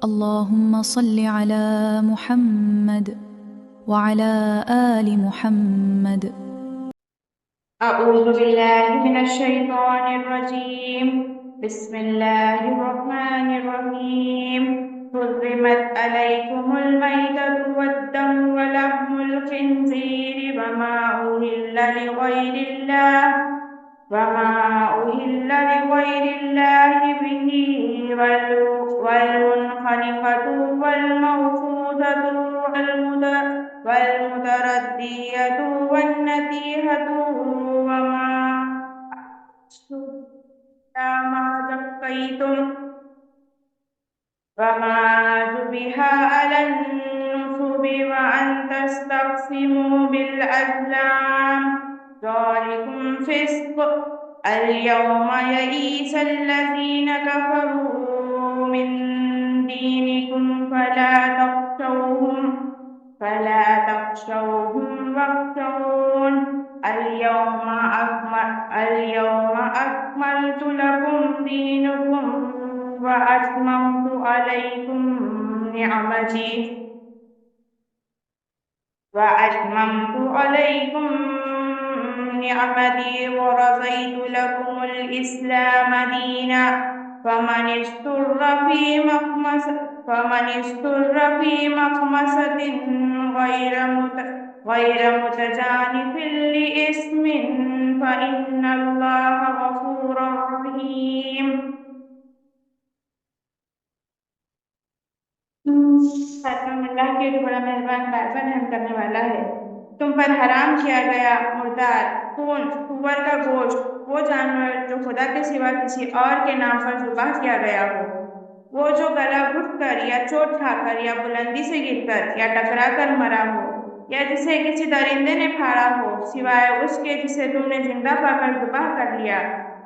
اللهم صل على محمد وعلى آل محمد. أعوذ بالله من الشيطان الرجيم. بسم الله الرحمن الرحيم. حرمت عليكم الميتة والدم ولحم الخنزير وما أهل لغير الله به والمنخنقة والموقوذة والمتردية والنتيهة وما ذبح على النصب وأن تستقسموا بالأزلام ذلكم فسق. اليوم يئس الذين كفروا من دينكم فلا تخشوهم واخشون. اليوم أكملت لكم دينكم وأتممت عليكم نعمتي ورضيت لكم الإسلام دينا. فمن استر في مخمصة غير متجانف لإثم فإن الله غفور رحيم. اللہ کے جو بڑا مہربان رحم کرنے والا ہے. تم پر حرام کیا گیا مردار خون سور کا گوشت وہ جانور جو خدا کے سوا کسی اور کے نام پر ذبح کیا گیا ہو، وہ جو گلا گھٹ کر یا چوٹ کھا کر یا بلندی سے گر کر یا ٹکرا کر مرا ہو، یا جسے کسی درندے نے پھاڑا ہو سوائے اس کے جسے تم نے زندہ پا کر ذبح کر لیا،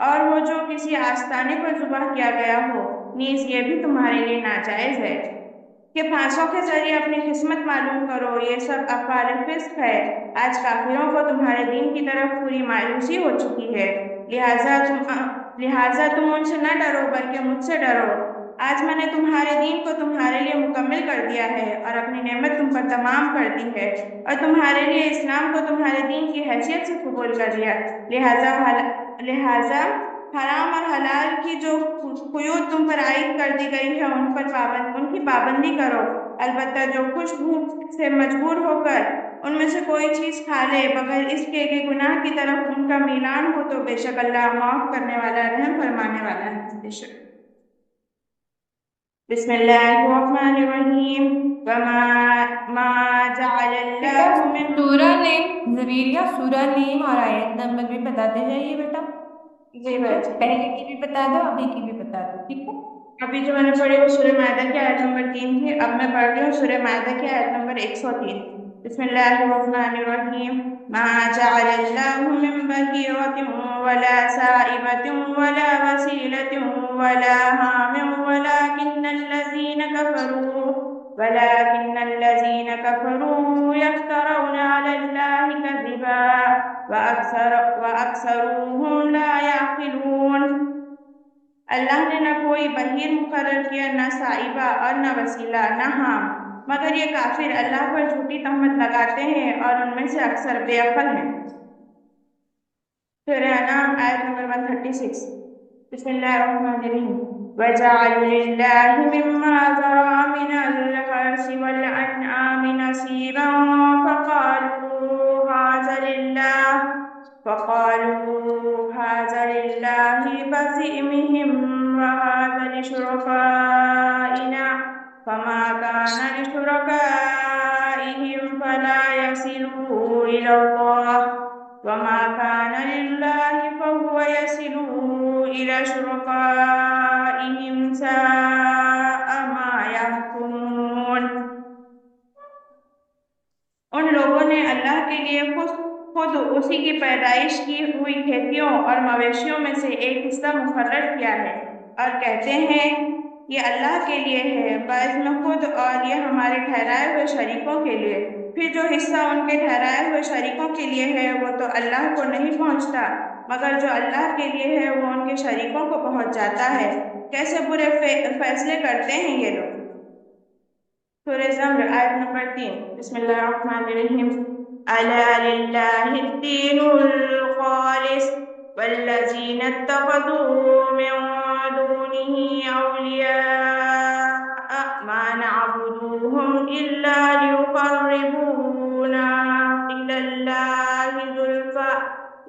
اور وہ جو کسی آستانے پر ذبح کیا گیا ہو، نیز یہ بھی تمہارے لیے ناجائز ہے کہ پھانسوں کے ذریعے اپنی قسمت معلوم کرو. یہ سب افعال فسق ہے. آج کافروں کو تمہارے دین کی طرف پوری مایوسی ہو چکی ہے، لہٰذا تم ان سے نہ ڈرو بلکہ مجھ سے ڈرو. آج میں نے تمہارے دین کو تمہارے لیے مکمل کر دیا ہے اور اپنی نعمت تم پر تمام کر دی ہے، اور تمہارے لیے اسلام کو تمہارے دین کی حیثیت سے قبول کر لیا. لہٰذا حرام اور حلال کی جو قیود تم پر عائد کر دی گئی ہے ان کی پابندی کرو. البتہ جو خوش بھوک سے مجبور ہو کر ان میں سے کوئی چیز کھا لے بغیر اس کے کہ گناہ کی طرف ان کا میلان ہو تو بے شک اللہ معاف کرنے والا رحم فرمانے والا ہے. بے شک. بسم اللہ الرحمن الرحیم. ما جعل اللہ من سورہ نیم زبیریہ سورہ نیم اور آیت نمبر بھی بتاتے جائیے بیٹا. جی بھائی پہلے کی بھی بتا دو ابھی کی بھی بتا دو. ٹھیک ہے. ابھی جو میں نے پڑھی وہ سورہ مائدہ کی آیت نمبر 3 تھی. اب میں پڑھ رہی ہوں سورہ مائدہ کی آیت نمبر 103. بسم اللہ الرحمن الرحیم. ما جعل اللہ من بحیرۃ ولا سائبۃ ولا وسیلۃ ولا حام ولكن الذین کفروا یفترون علی اللہ کذبا واکثرهم لا یعقلون. اللہ نے نہ کوئی بحیر مقرر کیا، نہ سائبہ اور نہ وسیلہ، نہ حام، مگر یہ کافر اللہ پر جھوٹی تہمت لگاتے ہیں اور ان میں سے اکثر بے عقل ہیں. سورہ انعام آیت نمبر 136. بسم اللہ الرحمن الرحیم. وَجَعَلُوا لِلَّهِ مِمَّا ذَرَأَ مِنَ الْحَرْثِ وَالْأَنْعَامِ نَصِيبًا فَقَالُوا هَٰذَا لِلَّهِ بِزَعْمِهِمْ وَهَٰذَا لِشُرَكَائِنَا فَمَا كَانَ لِشُرَكَائِهِمْ فَلَا يَصِلُ إِلَى اللَّهِ وَمَا كَانَ لِلَّهِ فَهُوَ يَصِلُ إِلَى شُرَكَائِهِمْ سَاءَ مَا يَحْكُمُونَ. ان لوگوں نے اللہ کے لیے خود اسی کی پیدائش کی ہوئی کھیتیوں اور مویشیوں میں سے ایک حصہ مقرر کیا ہے اور کہتے ہیں یہ اللہ کے لیے ہے، بعض میں خود اور یہ ہمارے ٹھہرائے ہوئے شریکوں کے لیے. پھر جو حصہ ان کے ٹھہرائے ہوئے شریکوں کے لیے ہے وہ تو اللہ کو نہیں پہنچتا، مگر جو اللہ کے لیے ہے وہ ان کے شریکوں کو پہنچ جاتا ہے. کیسے برے فیصلے کرتے ہیں یہ لوگ. سورہ زمر آیت نمبر 3. بسم اللہ الرحمن الرحیم. الا للہ الدین الخالص والذین اتخذوا من دونه اولیاء ما نعبدوهم الا ليقربونا الى الله زلفى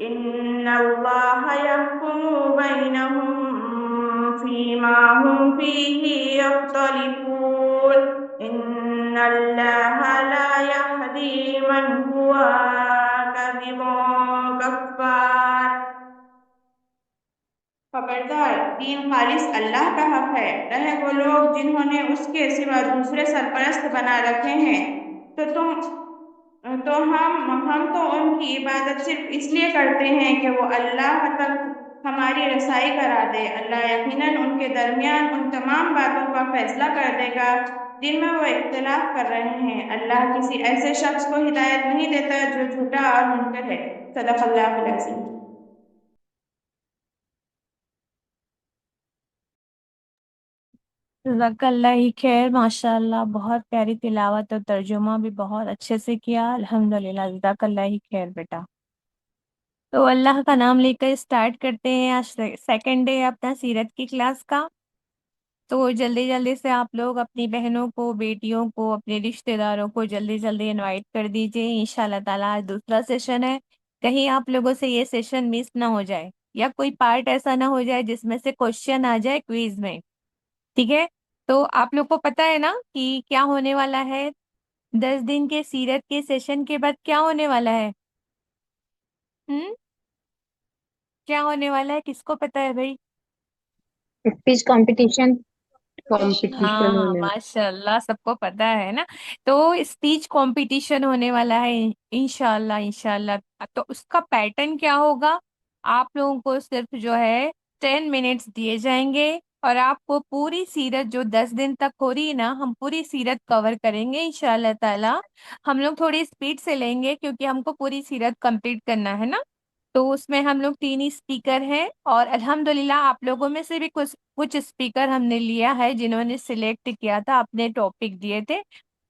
ان اللہ يحكم بینهم فيما هم فيه يختلفون ان اللہ لا يهدي من هو كاذب كفار. خبردار، دین خالص اللہ کا حق ہے. رہے وہ لوگ جنہوں نے اس کے سوا دوسرے سرپرست بنا رکھے ہیں تو ہم تو ان کی عبادت صرف اس لیے کرتے ہیں کہ وہ اللہ تک ہماری رسائی کرا دے. اللہ یقیناً ان کے درمیان ان تمام باتوں کا فیصلہ کر دے گا جن میں وہ اختلاف کر رہے ہیں. اللہ کسی ایسے شخص کو ہدایت نہیں دیتا جو جھوٹا اور منکر ہے. صدق اللہ العظیم. جزاک اللہ خیر، ماشاء اللہ بہت پیاری تلاوت اور ترجمہ بھی بہت اچھے سے کیا، الحمدللہ. جزاک اللہ خیر بیٹا. تو اللہ کا نام لے کر اسٹارٹ کرتے ہیں. آج سیکنڈ ڈے اپنا سیرت کی کلاس کا. تو جلدی جلدی سے آپ لوگ اپنی بہنوں کو، بیٹیوں کو، اپنے رشتہ داروں کو جلدی جلدی انوائٹ کر دیجیے. انشاءاللہ تعالیٰ آج دوسرا سیشن ہے. کہیں آپ لوگوں سے یہ سیشن مس نہ ہو جائے، یا کوئی پارٹ ایسا نہ ہو جائے جس میں سے کوشچن آ جائے کوئز میں. ٹھیک ہے؟ تو آپ لوگ کو پتہ ہے نا کہ کیا ہونے والا ہے 10 دن کے سیرت کے سیشن کے بعد کیا ہونے والا ہے؟ کیا ہونے والا ہے؟ کس کو پتہ ہے بھائی؟ اسپیچ کمپٹیشن ہاں ہونے ماشاء اللہ، سب کو پتا ہے نا. تو اسپیچ کمپٹیشن ہونے والا ہے انشاءاللہ انشاءاللہ. تو اس کا پیٹرن کیا ہوگا؟ آپ لوگوں کو صرف جو ہے 10 منٹس دیے جائیں گے، اور آپ کو پوری سیرت جو 10 دن تک ہو رہی ہے نا، ہم پوری سیرت کور کریں گے انشاءاللہ تعالی. ہم لوگ تھوڑی اسپیڈ سے لیں گے کیونکہ ہم کو پوری سیرت کمپلیٹ کرنا ہے نا. تو اس میں ہم لوگ 3 اسپیکر ہیں، اور الحمدللہ آپ لوگوں میں سے بھی کچھ اسپیکر ہم نے لیا ہے جنہوں نے سلیکٹ کیا تھا، اپنے ٹاپک دیے تھے.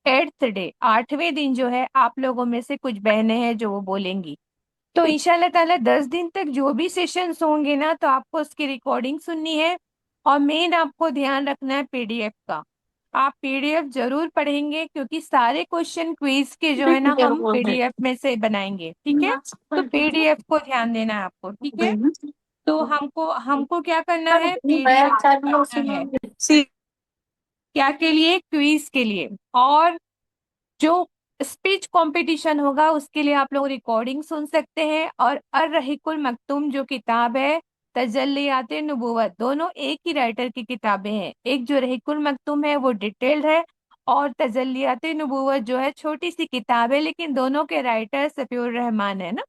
8th ڈے 8ویں دن جو ہے آپ لوگوں میں سے کچھ بہنیں ہیں جو وہ بولیں گی. تو انشاءاللہ تعالیٰ 10 دن تک جو بھی سیشنز ہوں گے نا، تو آپ کو اس کی ریکارڈنگ سننی ہے، اور مین آپ کو دھیان رکھنا ہے PDF کا. آپ PDF ضرور پڑھیں گے کیونکہ سارے کوشچن کوئز کے جو ہے نا ہم PDF میں سے بنائیں گے. ٹھیک ہے؟ تو PDF کو دھیان دینا ہے آپ کو. ٹھیک ہے؟ تو ہم کو کیا کرنا ہے؟ PDF پڑھنا ہے. کیا کے لیے؟ کوئز کے لیے. اور جو اسپیچ کمپٹیشن ہوگا اس کے لیے آپ لوگ ریکارڈنگ سن سکتے ہیں. اور الرحیق المختوم جو کتاب ہے، تجلیات نبوت، دونوں ایک ہی رائٹر کی کتابیں ہیں. ایک جو رحیق المختوم ہے وہ ڈیٹیلڈ ہے، اور تجلیات نبوت جو ہے چھوٹی سی کتاب ہے، لیکن دونوں کے رائٹر صفی الرحمان ہے نا،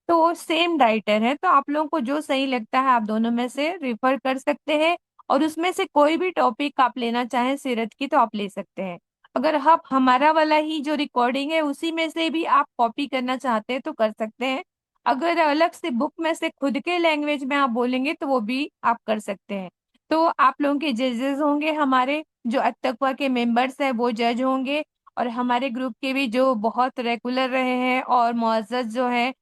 تو وہ سیم رائٹر ہے. تو آپ لوگوں کو جو صحیح لگتا ہے آپ دونوں میں سے ریفر کر سکتے ہیں، اور اس میں سے کوئی بھی ٹاپک آپ لینا چاہیں سیرت کی تو آپ لے سکتے ہیں. اگر آپ ہمارا والا ہی جو ریکارڈنگ ہے اسی میں سے بھی آپ کاپی کرنا چاہتے ہیں تو کر سکتے ہیں. اگر الگ سے بک میں سے خود کے لینگویج میں آپ بولیں گے تو وہ بھی آپ کر سکتے ہیں. تو آپ لوگوں کے ججز ہوں گے، ہمارے جو التقویٰ کے ممبرس ہیں وہ جج ہوں گے، اور ہمارے گروپ کے بھی جو بہت ریگولر رہے ہیں اور معزز جو ہیں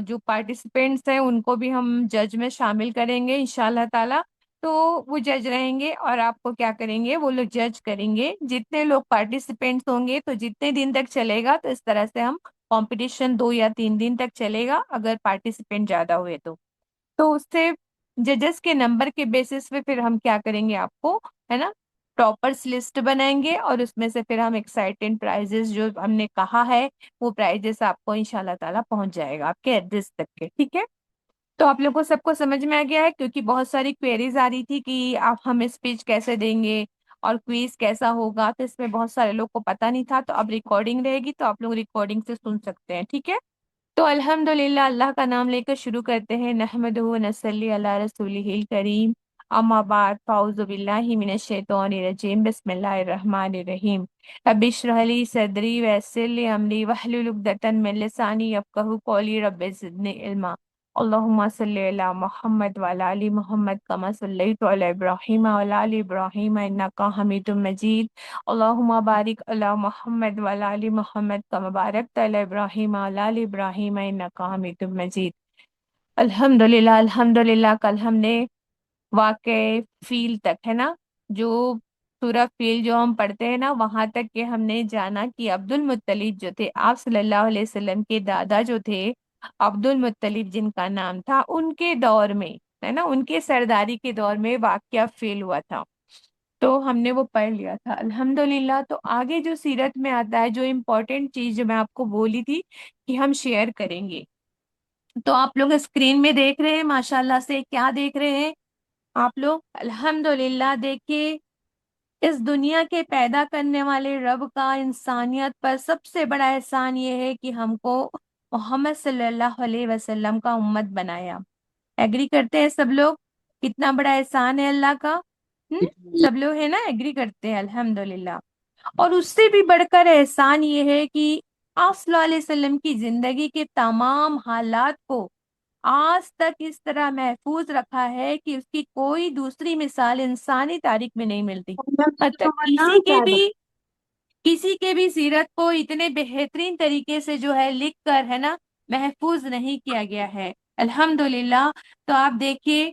جو پارٹیسپینٹس ہیں ان کو بھی ہم جج میں شامل کریں گے انشاءاللہ تعالی. تو وہ جج رہیں گے اور آپ کو کیا کریں گے، وہ لوگ جج کریں گے. جتنے لوگ پارٹیسپینٹس ہوں گے تو جتنے دن تک چلے گا، تو اس طرح سے ہم کمپٹیشن 2 یا 3 دن تک چلے گا اگر پارٹیسپینٹ زیادہ ہوئے تو اس سے ججز کے نمبر کے بیسس پہ پھر ہم کیا کریں گے، آپ کو ہے نا ٹاپرس لسٹ بنائیں گے، اور اس میں سے پھر ہم ایکسائٹنگ پرائزز جو ہم نے کہا ہے وہ پرائزز آپ کو انشاءاللہ تعالیٰ پہنچ جائے گا آپ کے ایڈریس تک کے. ٹھیک ہے؟ تو آپ لوگ کو سب کو سمجھ میں آ گیا ہے، کیونکہ بہت ساری کوئریز آ رہی تھی کہ آپ ہمیں اسپیچ کیسے دیں گے اور کوئز کیسا ہوگا، تو اس میں بہت سارے لوگ کو پتہ نہیں تھا. تو اب ریکارڈنگ رہے گی تو آپ لوگ ریکارڈنگ سے سن سکتے ہیں. ٹھیک ہے؟ تو الحمدللہ اللہ کا نام لے کر شروع کرتے ہیں. نحمدہ و نصلی علی رسولہ الکریم، اما بعد، فاعوذ باللہ من الشیطان الرجیم، بسم اللہ الرحمن الرحیم. رب اشرح لی صدری ویسر لی امری واحلل عقدۃ من لسانی یفقہوا قولی، رب زدنی علما. اللہم صلی علی محمد وعلی آل محمد کما صلیت علی ابراہیم وعلی آل ابراہیم انک حمید مجید اللہم بارک علی محمد وعلی آل محمد کما بارکت علی ابراہیم وعلی آل ابراہیم انک حمید مجید۔ الحمدللہ کل ہم نے واقع فیل تک ہے نا، جو سورہ فیل جو ہم پڑھتے ہیں نا، وہاں تک کہ ہم نے جانا کہ عبد المطلب جو تھے، آپ صلی اللہ علیہ وسلم کے دادا جو تھے عبد المطلب جن کا نام تھا، ان کے دور میں ہے نا، ان کے سرداری کے دور میں واقعہ فیل ہوا تھا، تو ہم نے وہ پڑھ لیا تھا الحمدللہ۔ تو آگے جو سیرت میں آتا ہے، جو امپورٹنٹ چیز جو میں آپ کو بولی تھی کہ ہم شیئر کریں گے، تو آپ لوگ اسکرین میں دیکھ رہے ہیں ماشاءاللہ سے، کیا دیکھ رہے ہیں آپ لوگ؟ الحمدللہ دیکھیے، اس دنیا کے پیدا کرنے والے رب کا انسانیت پر سب سے بڑا احسان یہ ہے کہ ہم کو محمد صلی اللہ علیہ وسلم کا امت بنایا۔ ایگری کرتے ہیں سب لوگ؟ کتنا بڑا احسان ہے اللہ کا؟ سب لوگ ہے نا، ایگری کرتے ہیں الحمدللہ۔ اور اس سے بھی بڑھ کر احسان یہ ہے کہ آپ صلی اللہ علیہ وسلم کی زندگی کے تمام حالات کو آج تک اس طرح محفوظ رکھا ہے کہ اس کی کوئی دوسری مثال انسانی تاریخ میں نہیں ملتی۔ مطلب کسی کے بھی سیرت کو اتنے بہترین طریقے سے جو ہے لکھ کر ہے نا محفوظ نہیں کیا گیا ہے الحمدللہ۔ تو آپ دیکھیے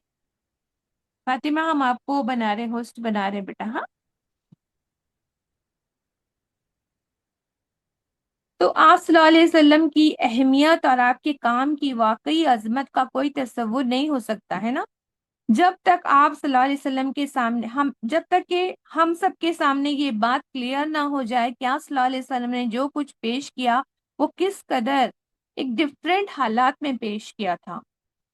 فاطمہ، ہم آپ کو بنا رہے ہوسٹ بنا رہے بیٹا، ہاں۔ تو آپ صلی اللہ علیہ وسلم کی اہمیت اور آپ کے کام کی واقعی عظمت کا کوئی تصور نہیں ہو سکتا ہے نا، جب تک آپ صلی اللہ علیہ وسلم کے سامنے جب تک کہ ہم سب کے سامنے یہ بات کلیئر نہ ہو جائے کہ آپ صلی اللہ علیہ وسلم نے جو کچھ پیش کیا وہ کس قدر ایک ڈفرینٹ حالات میں پیش کیا تھا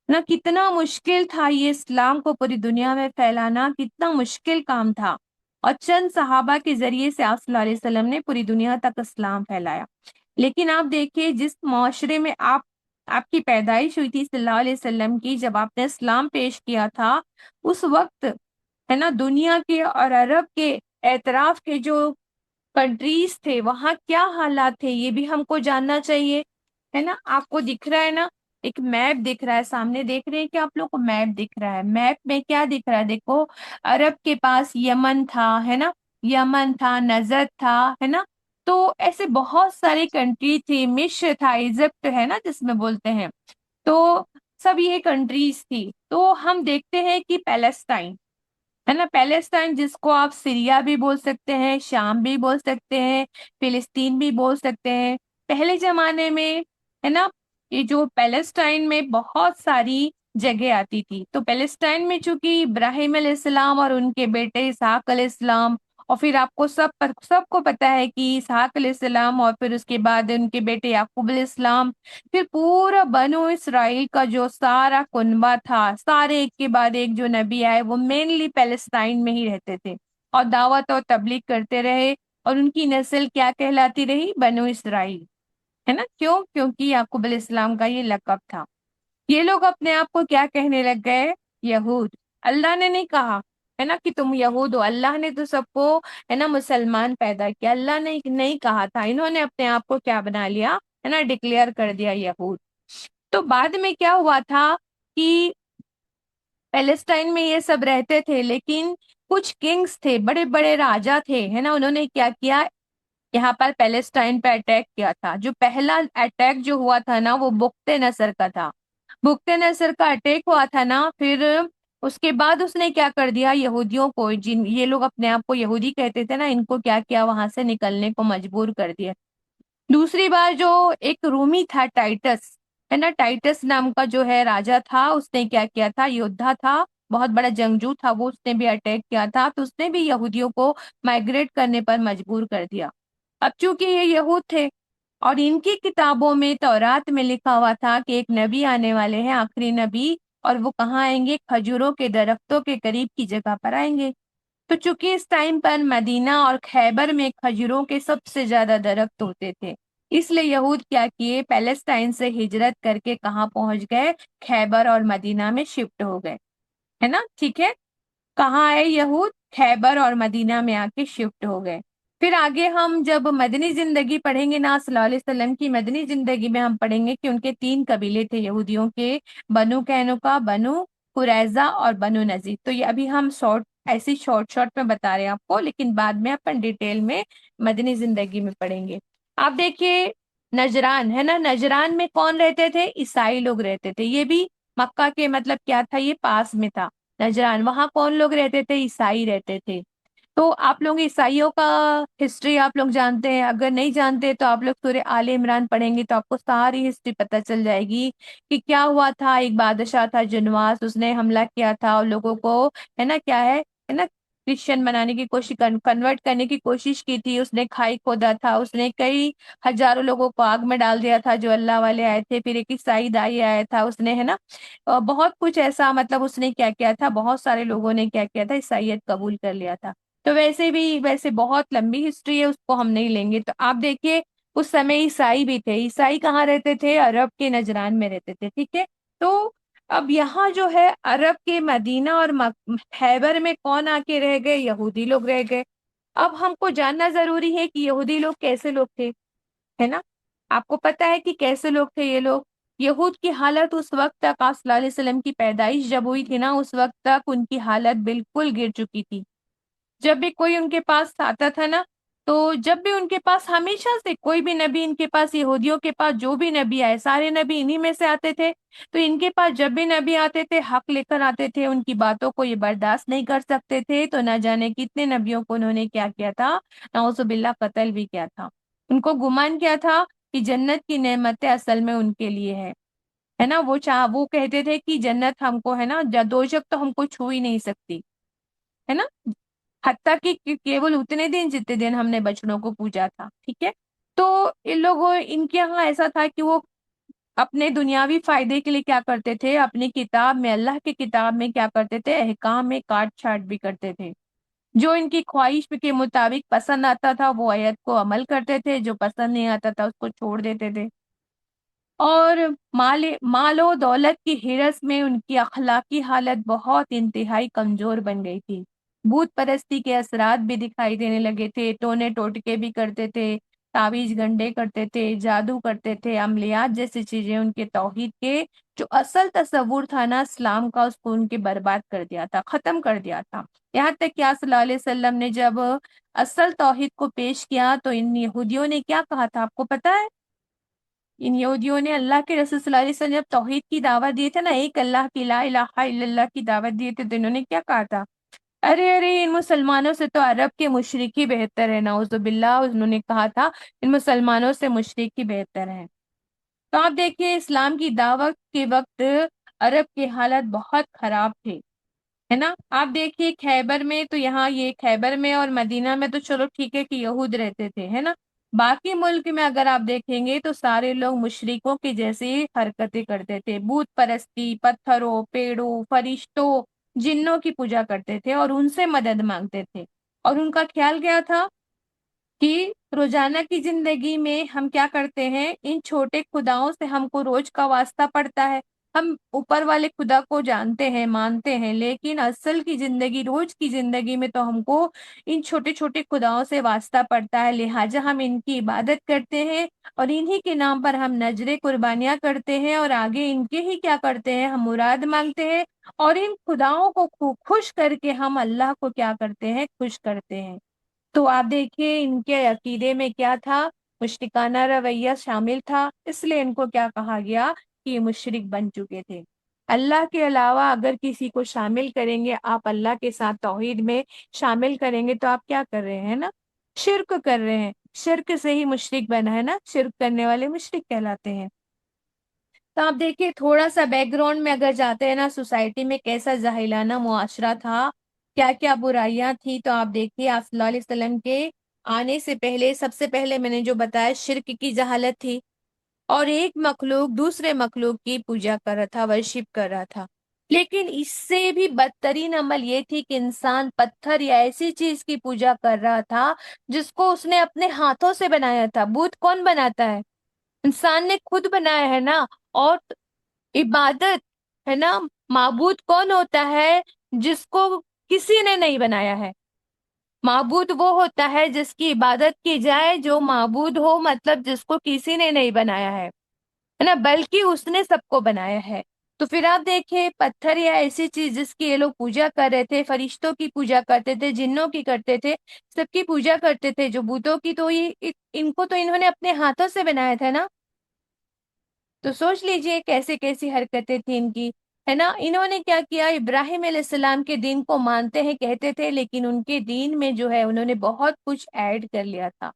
نہ، کتنا مشکل تھا یہ اسلام کو پوری دنیا میں پھیلانا، کتنا مشکل کام تھا، اور چند صحابہ کے ذریعے سے آپ صلی اللہ علیہ وسلم نے پوری دنیا تک اسلام پھیلایا۔ لیکن آپ دیکھیے، جس معاشرے میں آپ کی پیدائش ہوئی تھی صلی اللہ علیہ وسلم کی، جب آپ نے اسلام پیش کیا تھا، اس وقت ہے نا دنیا کے اور عرب کے اعتراف کے جو کنٹریز تھے، وہاں کیا حالات تھے یہ بھی ہم کو جاننا چاہیے، ہے نا۔ آپ کو دکھ رہا ہے نا، ایک میپ دکھ رہا ہے سامنے، دیکھ رہے ہیں کہ آپ لوگ کو میپ دکھ رہا ہے؟ میپ میں کیا دکھ رہا ہے؟ دیکھو، عرب کے پاس یمن تھا، ہے نا، یمن تھا، نجد تھا، ہے نا، تو ایسے بہت ساری کنٹری تھی، مصر تھا، ایجپٹ ہے نا جس میں بولتے ہیں، تو سب یہ کنٹریز تھی۔ تو ہم دیکھتے ہیں کہ پیلسٹائن ہے نا، پیلسٹائن جس کو آپ سیریا بھی بول سکتے ہیں، شام بھی بول سکتے ہیں، فلسطین بھی بول سکتے ہیں، پہلے زمانے میں ہے نا، یہ جو پیلسٹائن میں بہت ساری جگہ آتی تھی، تو پیلسٹائن میں چونکہ ابراہیم علیہ السلام اور ان کے بیٹے اسحاق علیہ السلام، اور پھر آپ کو سب کو پتا ہے کہ اسحاق علیہ السلام اور پھر اس کے بعد ان کے بیٹے یعقوب علیہ السلام، پھر پورا بنو اسرائیل کا جو سارا کنبہ تھا، سارے ایک کے بعد ایک جو نبی آئے وہ مینلی پیلسٹائن میں ہی رہتے تھے اور دعوت اور تبلیغ کرتے رہے، اور ان کی نسل کیا کہلاتی رہی؟ بنو اسرائیل، ہے نا۔ کیونکہ یعقوب علیہ السلام کا یہ لقب تھا۔ یہ لوگ اپنے آپ کو کیا کہنے لگ گئے؟ یہود۔ اللہ نے نہیں کہا ہے نا کہ تم یہود ہو، اللہ نے تو سب کو ہے نا مسلمان پیدا کیا، اللہ نے نہیں کہا تھا، انہوں نے اپنے آپ کو کیا بنا لیا ہے نا، ڈکلیئر کر دیا یہود۔ تو بعد میں کیا ہوا تھا کہ پیلسٹائن میں یہ سب رہتے تھے، لیکن کچھ کنگز تھے، بڑے بڑے راجا تھے ہے نا، انہوں نے کیا کیا، یہاں پر پیلسٹائن پہ اٹیک کیا تھا۔ جو پہلا اٹیک جو ہوا تھا نا، وہ بخت نصر کا تھا، بخت نصر کا اٹیک ہوا تھا نا، پھر اس کے بعد اس نے کیا کر دیا، یہودیوں کو، جن یہ لوگ اپنے آپ کو یہودی کہتے تھے نا، ان کو کیا کیا، وہاں سے نکلنے کو مجبور کر دیا۔ دوسری بار جو ایک رومی تھا ٹائٹس ہے نا، ٹائٹس نام کا جو ہے راجا تھا، اس نے کیا کیا تھا، یودھا تھا، بہت بڑا جنگجو تھا وہ، اس نے بھی اٹیک کیا تھا، تو اس نے بھی یہودیوں کو مائگریٹ کرنے پر مجبور کر دیا۔ اب چونکہ یہ یہود تھے اور ان کی کتابوں میں تورات میں لکھا ہوا تھا کہ ایک نبی آنے والے ہیں، آخری نبی، اور وہ کہاں آئیں گے؟ کھجوروں کے درختوں کے قریب کی جگہ پر آئیں گے۔ تو چونکہ اس ٹائم پر مدینہ اور خیبر میں کھجوروں کے سب سے زیادہ درخت ہوتے تھے، اس لیے یہود کیا کیے، پیلسٹائن سے ہجرت کر کے کہاں پہنچ گئے؟ خیبر اور مدینہ میں شفٹ ہو گئے، ہے نا، ٹھیک ہے۔ کہاں آئے یہود؟ خیبر اور مدینہ میں آ کے شفٹ ہو گئے۔ پھر آگے ہم جب مدنی زندگی پڑھیں گے نا، صلی اللہ علیہ وسلم کی مدنی زندگی میں ہم پڑھیں گے کہ ان کے 3 قبیلے تھے یہودیوں کے، بنو قینقاع، بنو قریظہ اور بنو نذیر۔ تو یہ ابھی ہم ایسی شارٹ میں بتا رہے ہیں آپ کو، لیکن بعد میں اپن ڈیٹیل میں مدنی زندگی میں پڑھیں گے۔ آپ دیکھیے نجران ہے نا، نجران میں کون رہتے تھے؟ عیسائی لوگ رہتے تھے۔ یہ بھی مکہ کے مطلب کیا تھا، یہ پاس میں تھا نجران۔ وہاں کون لوگ رہتے تھے؟ عیسائی رہتے تھے۔ تو آپ لوگ عیسائیوں کا ہسٹری آپ لوگ جانتے ہیں، اگر نہیں جانتے تو آپ لوگ سورہ آل عمران پڑھیں گے تو آپ کو ساری ہسٹری پتہ چل جائے گی کہ کیا ہوا تھا۔ ایک بادشاہ تھا جنواس، اس نے حملہ کیا تھا اور لوگوں کو ہے نا کیا ہے نا کرسچن بنانے کی کوشش، کنورٹ کرنے کی کوشش کی تھی۔ اس نے کھائی کھودا تھا، اس نے کئی ہزاروں لوگوں کو آگ میں ڈال دیا تھا جو اللہ والے آئے تھے۔ پھر ایک عیسائی دائی آیا تھا، اس نے ہے نا بہت کچھ ایسا مطلب اس نے کیا کیا تھا، بہت سارے لوگوں نے کیا کیا تھا، عیسائیت قبول کر لیا تھا۔ تو ویسے بہت لمبی ہسٹری ہے، اس کو ہم نہیں لیں گے۔ تو آپ دیکھیے اس سمے عیسائی بھی تھے۔ عیسائی کہاں رہتے تھے؟ عرب کے نجران میں رہتے تھے، ٹھیک ہے۔ تو اب یہاں جو ہے عرب کے مدینہ اور خیبر میں کون آ کے رہ گئے؟ یہودی لوگ رہ گئے۔ اب ہم کو جاننا ضروری ہے کہ یہودی لوگ کیسے لوگ تھے، ہے نا؟ آپ کو پتا ہے کہ کیسے لوگ تھے یہ لوگ؟ یہود کی حالت اس وقت تک، آپ صلی اللہ علیہ وسلم کی پیدائش جب ہوئی تھی نا، اس وقت تک ان کی حالت بالکل گر چکی تھی۔ جب بھی کوئی ان کے پاس آتا تھا نا، تو جب بھی ان کے پاس ہمیشہ سے کوئی بھی نبی، ان کے پاس یہودیوں کے پاس جو بھی نبی آئے سارے نبی انہی میں سے آتے تھے۔ تو ان کے پاس جب بھی نبی آتے تھے حق لے کر آتے تھے، ان کی باتوں کو یہ برداشت نہیں کر سکتے تھے۔ تو نہ جانے کتنے نبیوں کو انہوں نے کیا کیا تھا، نعوذ باللہ قتل بھی کیا تھا۔ ان کو گمان کیا تھا کہ جنت کی نعمتیں اصل میں ان کے لیے ہے نا۔ وہ کہتے تھے کہ جنت ہم کو ہے نا، دوزخ تو ہم کو چھو ہی نہیں سکتی، ہے نا۔ حتیٰ کہ کیول اتنے دن جتنے دن ہم نے بچڑوں کو پوجا تھا، ٹھیک ہے۔ تو ان کے یہاں ایسا تھا کہ وہ اپنے دنیاوی فائدے کے لیے کیا کرتے تھے، اپنی کتاب میں، اللہ کی کتاب میں کیا کرتے تھے، احکام میں کاٹ چھاٹ بھی کرتے تھے۔ جو ان کی خواہش کے مطابق پسند آتا تھا وہ آیت کو عمل کرتے تھے، جو پسند نہیں آتا تھا اس کو چھوڑ دیتے تھے۔ اور مال و دولت کی ہرس میں ان کی اخلاقی حالت بہت انتہائی کمزور بن گئی تھی۔ بت پرستی کے اثرات بھی دکھائی دینے لگے تھے، ٹونے ٹوٹکے بھی کرتے تھے، تعویذ گنڈے کرتے تھے، جادو کرتے تھے، عملیات جیسی چیزیں ان کے توحید کے جو اصل تصور تھا نا اسلام کا، اس کو ان کے برباد کر دیا تھا، ختم کر دیا تھا۔ یہاں تک کہ آپ صلی اللہ علیہ وسلم نے جب اصل توحید کو پیش کیا تو ان یہودیوں نے کیا کہا تھا، آپ کو پتا ہے؟ ان یہودیوں نے اللہ کے رسول صلی اللہ علیہ وسلم جب توحید کی دعوت دیے تھے نا، ایک اللہ کی لا الہ الا اللہ کی دعوت دیے تھے، تو انہوں نے کیا کہا تھا، ارے ان مسلمانوں سے تو عرب کے مشرک ہی بہتر ہے، نعوذ باللہ۔ انہوں نے کہا تھا ان مسلمانوں سے مشرک ہی بہتر ہے۔ تو آپ دیکھیے اسلام کی دعوت کے وقت عرب کی حالت بہت خراب تھی، ہے نا۔ آپ دیکھیے خیبر میں، تو یہاں یہ خیبر میں اور مدینہ میں تو چلو ٹھیک ہے کہ یہود رہتے تھے، ہے نا۔ باقی ملک میں اگر آپ دیکھیں گے تو سارے لوگ مشرکوں کی جیسی حرکتیں کرتے تھے، بت پرستی، پتھروں، پیڑوں، فرشتوں، جنوں کی پوجا کرتے تھے اور ان سے مدد مانگتے تھے۔ اور ان کا خیال کیا تھا کہ روزانہ کی زندگی میں ہم کیا کرتے ہیں، ان چھوٹے خداؤں سے ہم کو روز کا واسطہ پڑتا ہے، ہم اوپر والے خدا کو جانتے ہیں، مانتے ہیں، لیکن اصل کی زندگی، روز کی زندگی میں تو ہم کو ان چھوٹے چھوٹے خداؤں سے واسطہ پڑتا ہے، لہٰذا ہم ان کی عبادت کرتے ہیں اور انہی کے نام پر ہم نذریں قربانیاں کرتے ہیں اور آگے ان کے ہی کیا کرتے ہیں، ہم مراد مانگتے ہیں اور ان خداؤں کو خوش کر کے ہم اللہ کو کیا کرتے ہیں، خوش کرتے ہیں۔ تو آپ دیکھیے ان کے عقیدے میں کیا تھا، مشرکانہ رویہ شامل تھا، اس لیے ان کو کیا کہا گیا کہ یہ مشرک بن چکے تھے۔ اللہ کے علاوہ اگر کسی کو شامل کریں گے آپ، اللہ کے ساتھ توحید میں شامل کریں گے تو آپ کیا کر رہے ہیں نا، شرک کر رہے ہیں۔ شرک سے ہی مشرک بنا ہے نا، شرک کرنے والے مشرک کہلاتے ہیں۔ تو آپ دیکھیے تھوڑا سا بیک گراؤنڈ میں اگر جاتے ہیں نا، سوسائٹی میں کیسا جاہلانہ معاشرہ تھا، کیا کیا برائیاں تھی، تو آپ دیکھیے آپ صلی اللہ علیہ وسلم کے آنے سے پہلے سب سے پہلے میں نے جو بتایا شرک کی جہالت تھی، اور ایک مخلوق دوسرے مخلوق کی پوجا کر رہا تھا، ورشپ کر رہا تھا۔ لیکن اس سے بھی بدترین عمل یہ تھی کہ انسان پتھر یا ایسی چیز کی پوجا کر رہا تھا جس کو اس نے اپنے ہاتھوں سے بنایا تھا۔ بت کون بناتا ہے؟ انسان نے خود بنایا ہے نا۔ اور عبادت ہے نا، معبود کون ہوتا ہے؟ جس کو کسی نے نہیں بنایا ہے، معبود وہ ہوتا ہے جس کی عبادت کی جائے، جو معبود ہو مطلب جس کو کسی نے نہیں بنایا ہے نا، بلکہ اس نے سب کو بنایا ہے۔ تو پھر آپ دیکھیں پتھر یا ایسی چیز جس کی یہ لوگ پوجا کر رہے تھے، فرشتوں کی پوجا کرتے تھے، جنوں کی کرتے تھے، سب کی پوجا کرتے تھے، جو بتوں کی، تو یہ ان کو تو انہوں نے اپنے ہاتھوں سے بنایا تھا نا۔ تو سوچ لیجئے کیسے کیسی حرکتیں تھیں ان کی، ہے نا۔ انہوں نے کیا کیا، ابراہیم علیہ السلام کے دین کو مانتے ہیں کہتے تھے، لیکن ان کے دین میں جو ہے انہوں نے بہت کچھ ایڈ کر لیا تھا۔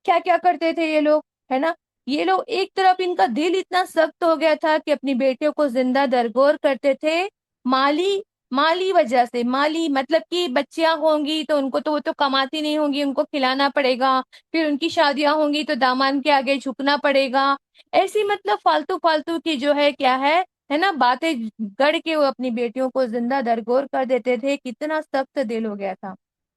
کیا کیا کرتے تھے یہ لوگ، ہے نا۔ یہ لوگ ایک طرف ان کا دل اتنا سخت ہو گیا تھا کہ اپنی بیٹیوں کو زندہ درگور کرتے تھے، مالی مالی وجہ سے، مالی مطلب کہ بچیاں ہوں گی تو ان کو تو وہ تو کماتی نہیں ہوں گی، ان کو کھلانا پڑے گا، پھر ان کی شادیاں ہوں گی تو داماد کے آگے جھکنا پڑے گا، ایسی مطلب فالتو فالتو کی جو ہے کیا ہے نا باتیں گڑ کے وہ اپنی بیٹیوں کو زندہ درگور کر دیتے تھے۔ کتنا سخت دل ہو گیا تھا۔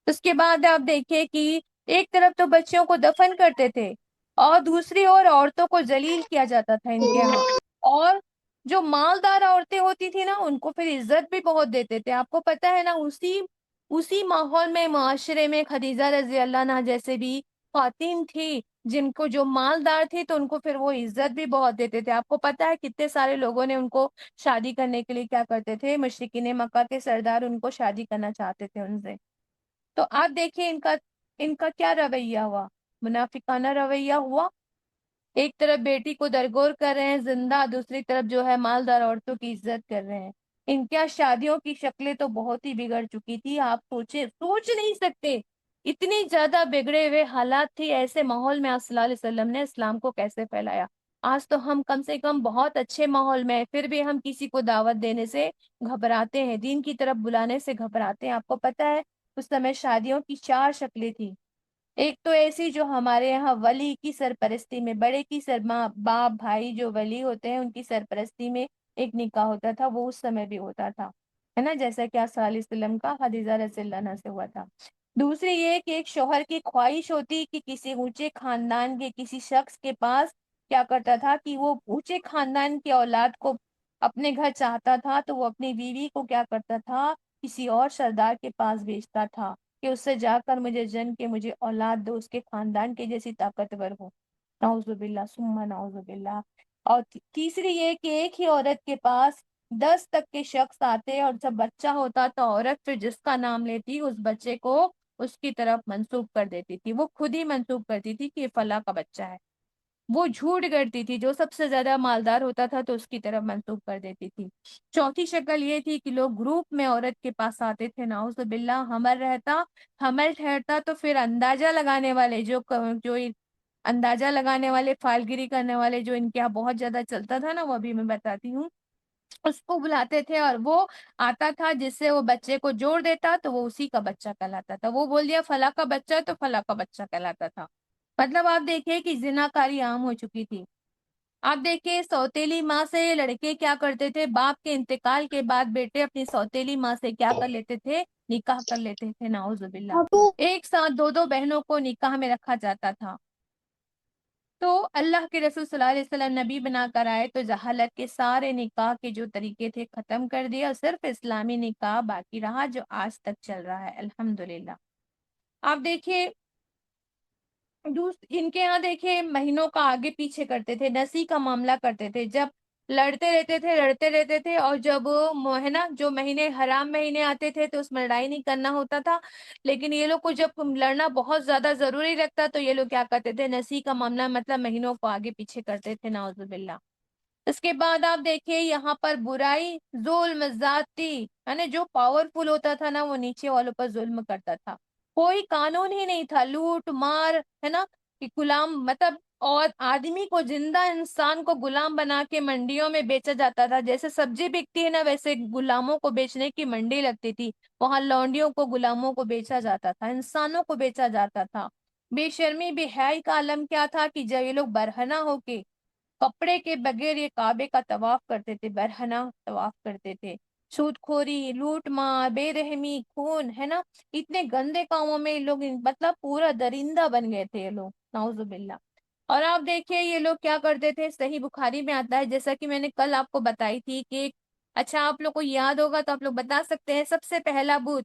اس کے بعد آپ دیکھیں کہ ایک طرف تو بچیوں کو دفن کرتے تھے، اور دوسری اور عورتوں کو ذلیل کیا جاتا تھا ان کے ہاں، اور جو مالدار عورتیں ہوتی تھی نا ان کو پھر عزت بھی بہت دیتے تھے۔ آپ کو پتہ ہے نا، اسی ماحول میں، معاشرے میں خدیجہ رضی اللہ عنہا جیسے بھی خواتین تھی، جن کو جو مالدار تھی تو ان کو پھر وہ عزت بھی بہت دیتے تھے۔ آپ کو پتہ ہے کتنے سارے لوگوں نے ان کو شادی کرنے کے لیے کیا کرتے تھے، مشرکین مکہ کے سردار ان کو شادی کرنا چاہتے تھے ان سے۔ تو آپ دیکھیں ان کا کیا رویہ ہوا، منافقانہ رویہ ہوا۔ ایک طرف بیٹی کو درگور کر رہے ہیں زندہ، دوسری طرف جو ہے مالدار عورتوں کی عزت کر رہے ہیں۔ ان کیا شادیوں کی شکلیں تو بہت ہی بگڑ چکی تھی، آپ سوچ نہیں سکتے اتنی زیادہ بگڑے ہوئے حالات تھی۔ ایسے ماحول میں آپ صلی اللہ علیہ وسلم نے اسلام کو کیسے پھیلایا۔ آج تو ہم کم سے کم بہت اچھے ماحول میں ہیں، پھر بھی ہم کسی کو دعوت دینے سے گھبراتے ہیں، دین کی طرف بلانے سے گھبراتے ہیں۔ آپ کو پتہ ہے اس سمے شادیوں کی 4 شکلیں تھی۔ ایک تو ایسی جو ہمارے یہاں ولی کی سرپرستی میں، بڑے کی ماں باپ بھائی جو ولی ہوتے ہیں ان کی سرپرستی میں ایک نکاح ہوتا تھا، وہ اس سمے بھی ہوتا تھا، ہے نا، جیسا کہ آپ صلی اللہ علیہ وسلم کا خدیجہ رضی اللہ عنہا سے ہوا تھا۔ دوسری یہ کہ ایک شوہر کی خواہش ہوتی کہ کسی اونچے خاندان کے کسی شخص کے پاس کیا کرتا تھا کہ وہ اونچے خاندان کی اولاد کو اپنے گھر چاہتا تھا، تو وہ اپنی بیوی کو کیا کرتا تھا، کسی اور سردار کے پاس بھیجتا تھا کہ اس سے جا کر مجھے جن کے مجھے اولاد دو، اس کے خاندان کے جیسی طاقتور ہو۔ نعوذ باللہ ثم نعوذ باللہ۔ اور تیسری یہ کہ ایک ہی عورت کے پاس 10 تک کے شخص آتے، اور جب بچہ ہوتا تو عورت پھر جس کا نام لیتی اس بچے کو اس کی طرف منسوب کر دیتی تھی، وہ خود ہی منسوب کرتی تھی کہ یہ فلاں کا بچہ ہے۔ وہ جھوٹ کرتی تھی، جو سب سے زیادہ مالدار ہوتا تھا تو اس کی طرف منسوب کر دیتی تھی۔ چوتھی شکل یہ تھی کہ لوگ گروپ میں عورت کے پاس آتے تھے، نعوذ باللہ، حمل ٹھہرتا تو پھر اندازہ لگانے والے جو اندازہ لگانے والے، فالگیری کرنے والے جو ان کے یہاں بہت زیادہ چلتا تھا نا، وہ بھی میں بتاتی ہوں، اس کو بلاتے تھے، اور وہ آتا تھا جس سے وہ بچے کو جوڑ دیتا تو وہ اسی کا بچہ کہلاتا تھا۔ وہ بول دیا فلاں کا بچہ تو فلاں کا بچہ کہلاتا تھا۔ مطلب آپ دیکھیں کہ زنا کاری عام ہو چکی تھی۔ آپ دیکھیں سوتیلی ماں سے لڑکے کیا کرتے تھے، باپ کے انتقال کے بعد بیٹے اپنی سوتیلی ماں سے کیا کر لیتے تھے، نکاح کر لیتے تھے، نعوذ باللہ۔ ایک ساتھ دو دو بہنوں کو نکاح میں رکھا جاتا تھا۔ تو اللہ کے رسول صلی اللہ علیہ وسلم نبی بنا کر آئے تو جہالت کے سارے نکاح کے جو طریقے تھے ختم کر دیا، اور صرف اسلامی نکاح باقی رہا جو آج تک چل رہا ہے، الحمدللہ۔ آپ دیکھیے ان کے یہاں دیکھیں مہینوں کا آگے پیچھے کرتے تھے، نسی کا معاملہ کرتے تھے، جب لڑتے رہتے تھے، اور جب ہے نا جو مہینے حرام مہینے آتے تھے تو اس میں لڑائی نہیں کرنا ہوتا تھا، لیکن یہ لوگ کو جب لڑنا بہت زیادہ ضروری لگتا تو یہ لوگ کیا کرتے تھے، نسی کا معاملہ مطلب مہینوں کو آگے پیچھے کرتے تھے، نعوذ باللہ۔ اس کے بعد آپ دیکھیں یہاں پر برائی، ظلم، زیادتی، یعنی جو پاورفل ہوتا تھا نا وہ نیچے والوں پر ظلم کرتا تھا، کوئی قانون ہی نہیں تھا، لوٹ مار، ہے نا، کہ غلام مطلب، اور آدمی کو، زندہ انسان کو غلام بنا کے منڈیوں میں بیچا جاتا تھا، جیسے سبزی بکتی ہے نا ویسے غلاموں کو بیچنے کی منڈی لگتی تھی، وہاں لونڈیوں کو، غلاموں کو بیچا جاتا تھا، انسانوں کو بیچا جاتا تھا۔ بے شرمی، بے حیائی کا عالم کیا تھا کہ جب یہ لوگ برہنہ ہو کے کپڑے کے بغیر یہ کعبے کا طواف کرتے تھے، برہنہ طواف کرتے تھے، سود خوری، لوٹ مار، بے رحمی، خون، ہے نا، اتنے گندے کاموں میں یہ لوگ مطلب پورا درندہ بن گئے تھے یہ لوگ، نعوذ باللہ۔ اور آپ دیکھیے یہ لوگ کیا کرتے تھے، صحیح بخاری میں آتا ہے، جیسا کہ میں نے کل آپ کو بتائی تھی کہ اچھا آپ لوگ کو یاد ہوگا تو آپ لوگ بتا سکتے ہیں، سب سے پہلا بت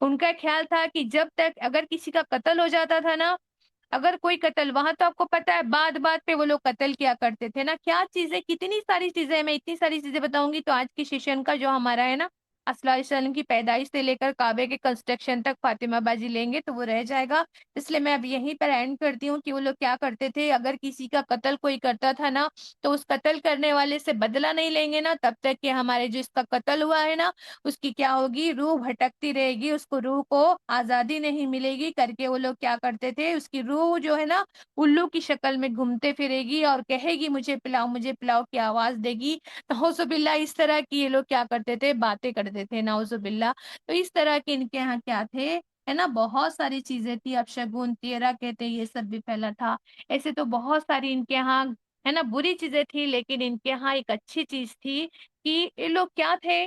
ان کا خیال تھا کہ جب تک اگر کسی کا قتل ہو جاتا تھا نا، اگر کوئی قتل وہاں، تو آپ کو پتا ہے بات بات پہ وہ لوگ قتل کیا کرتے تھے نا، کیا چیزیں، کتنی ساری چیزیں، میں اتنی ساری چیزیں بتاؤں گی تو آج کی سیشن کا جو ہمارا ہے نا، اسلام علیہ وسلم کی پیدائش سے لے کر کعبے کے کنسٹرکشن تک فاطمہ بازی لیں گے تو وہ رہ جائے گا، اس لیے میں اب یہیں پر اینڈ کرتی ہوں کہ وہ لوگ کیا کرتے تھے، اگر کسی کا قتل کوئی کرتا تھا نا تو اس قتل کرنے والے سے بدلہ نہیں لیں گے نا تب تک کہ ہمارے جو اس کا قتل ہوا ہے نا اس کی کیا ہوگی، روح بھٹکتی رہے گی، اس کو روح کو آزادی نہیں ملے گی کر کے وہ لوگ کیا کرتے تھے، اس کی روح جو ہے نا الو کی شکل میں گھومتے پھرے گی اور کہے گی مجھے پلاؤ مجھے پلاؤ کی آواز دے گی، نعوذ باللہ اس طرح کی یہ لوگ کیا کرتے تھے، باتیں کرتے تھے، نعوذ باللہ۔ تو اس طرح کے ان کے یہاں کیا تھے، ہے نا، بہت ساری چیزیں تھی، اب شگون تیرا کہتے یہ سب بھی پھیلا تھا، ایسے تو بہت ساری ان کے یہاں ہے نا بری چیزیں تھی، لیکن ان کے یہاں ایک اچھی چیز تھی کہ یہ لوگ کیا تھے،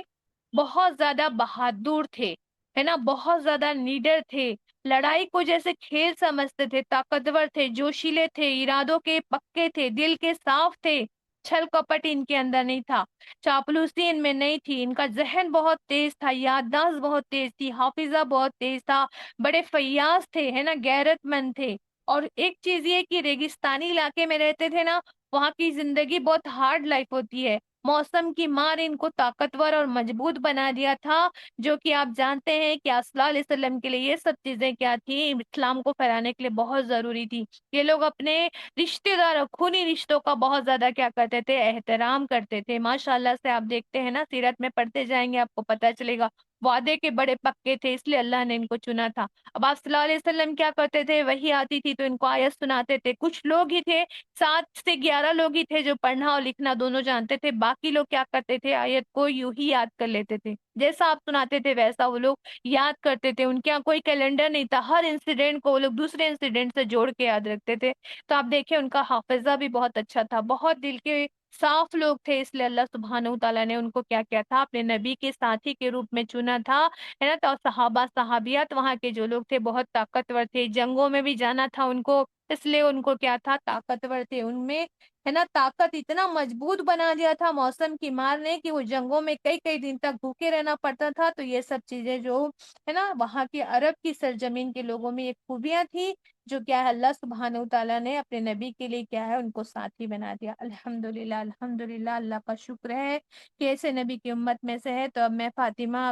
بہت زیادہ بہادر تھے، ہے نا، بہت زیادہ نیڈر تھے، لڑائی کو جیسے کھیل سمجھتے تھے، طاقتور تھے، جوشیلے تھے، ارادوں کے پکے تھے، دل کے صاف تھے، چھل کپٹ ان کے اندر نہیں تھا، چاپلوسی ان میں نہیں تھی، ان کا ذہن بہت تیز تھا، یادداشت بہت تیز تھی، حافظہ بہت تیز تھا، بڑے فیاض تھے، ہے نا، غیرت مند تھے۔ اور ایک چیز یہ کہ ریگستانی علاقے میں رہتے تھے نا، وہاں کی زندگی بہت ہارڈ لائف ہوتی ہے، موسم کی مار ان کو طاقتور اور مضبوط بنا دیا تھا، جو کہ آپ جانتے ہیں کہ صلی اللہ علیہ وسلم کے لیے یہ سب چیزیں کیا تھی، اسلام کو پھیلانے کے لیے بہت ضروری تھی۔ یہ لوگ اپنے رشتہ دار اور خونی رشتوں کا بہت زیادہ کیا کرتے تھے، احترام کرتے تھے، ماشاء اللہ سے آپ دیکھتے ہیں نا، سیرت میں پڑھتے جائیں گے آپ کو پتہ چلے گا، وعدے کے بڑے پکے تھے، اس لیے اللہ نے ان کو چنا تھا۔ اب آپ صلی اللہ علیہ وسلم کیا کرتے تھے، وہی آتی تھی تو ان کو آیت سناتے تھے، کچھ لوگ ہی تھے، 7 سے 11 لوگ ہی تھے جو پڑھنا اور لکھنا دونوں جانتے تھے، باقی لوگ کیا کرتے تھے، آیت کو یوں ہی یاد کر لیتے تھے، جیسا آپ سناتے تھے ویسا وہ لوگ یاد کرتے تھے، ان کے یہاں کوئی کیلنڈر نہیں تھا، ہر انسیڈنٹ کو وہ لوگ دوسرے انسیڈنٹ سے جوڑ کے یاد رکھتے تھے، تو آپ دیکھیں ان کا حافظہ بھی بہت اچھا تھا، بہت دل کے صاف لوگ تھے، اس لیے اللہ سبحانہ تعالیٰ نے ان کو کیا کیا تھا، اپنے نبی کے ساتھی کے روپ میں چنا تھا، ہے نا، تو صحابہ صحابیات وہاں کے جو لوگ تھے بہت طاقتور تھے، جنگوں میں بھی جانا تھا ان کو، اس لیے ان کو کیا تھا، طاقتور تھے، ان میں ہے نا طاقت اتنا مضبوط بنا دیا تھا موسم کی مار نے کہ وہ جنگوں میں کئی کئی دن تک بھوکے رہنا پڑتا تھا، تو یہ سب چیزیں جو ہے نا وہاں کی عرب کی سرزمین کے لوگوں میں ایک خوبیاں تھی، جو کیا ہے اللہ سبحانہ تعالیٰ نے اپنے نبی کے لیے کیا ہے ان کو ساتھی بنا دیا۔ الحمدللہ الحمدللہ، اللہ کا شکر ہے کہ ایسے نبی کی امت میں سے ہے۔ تو اب میں فاطمہ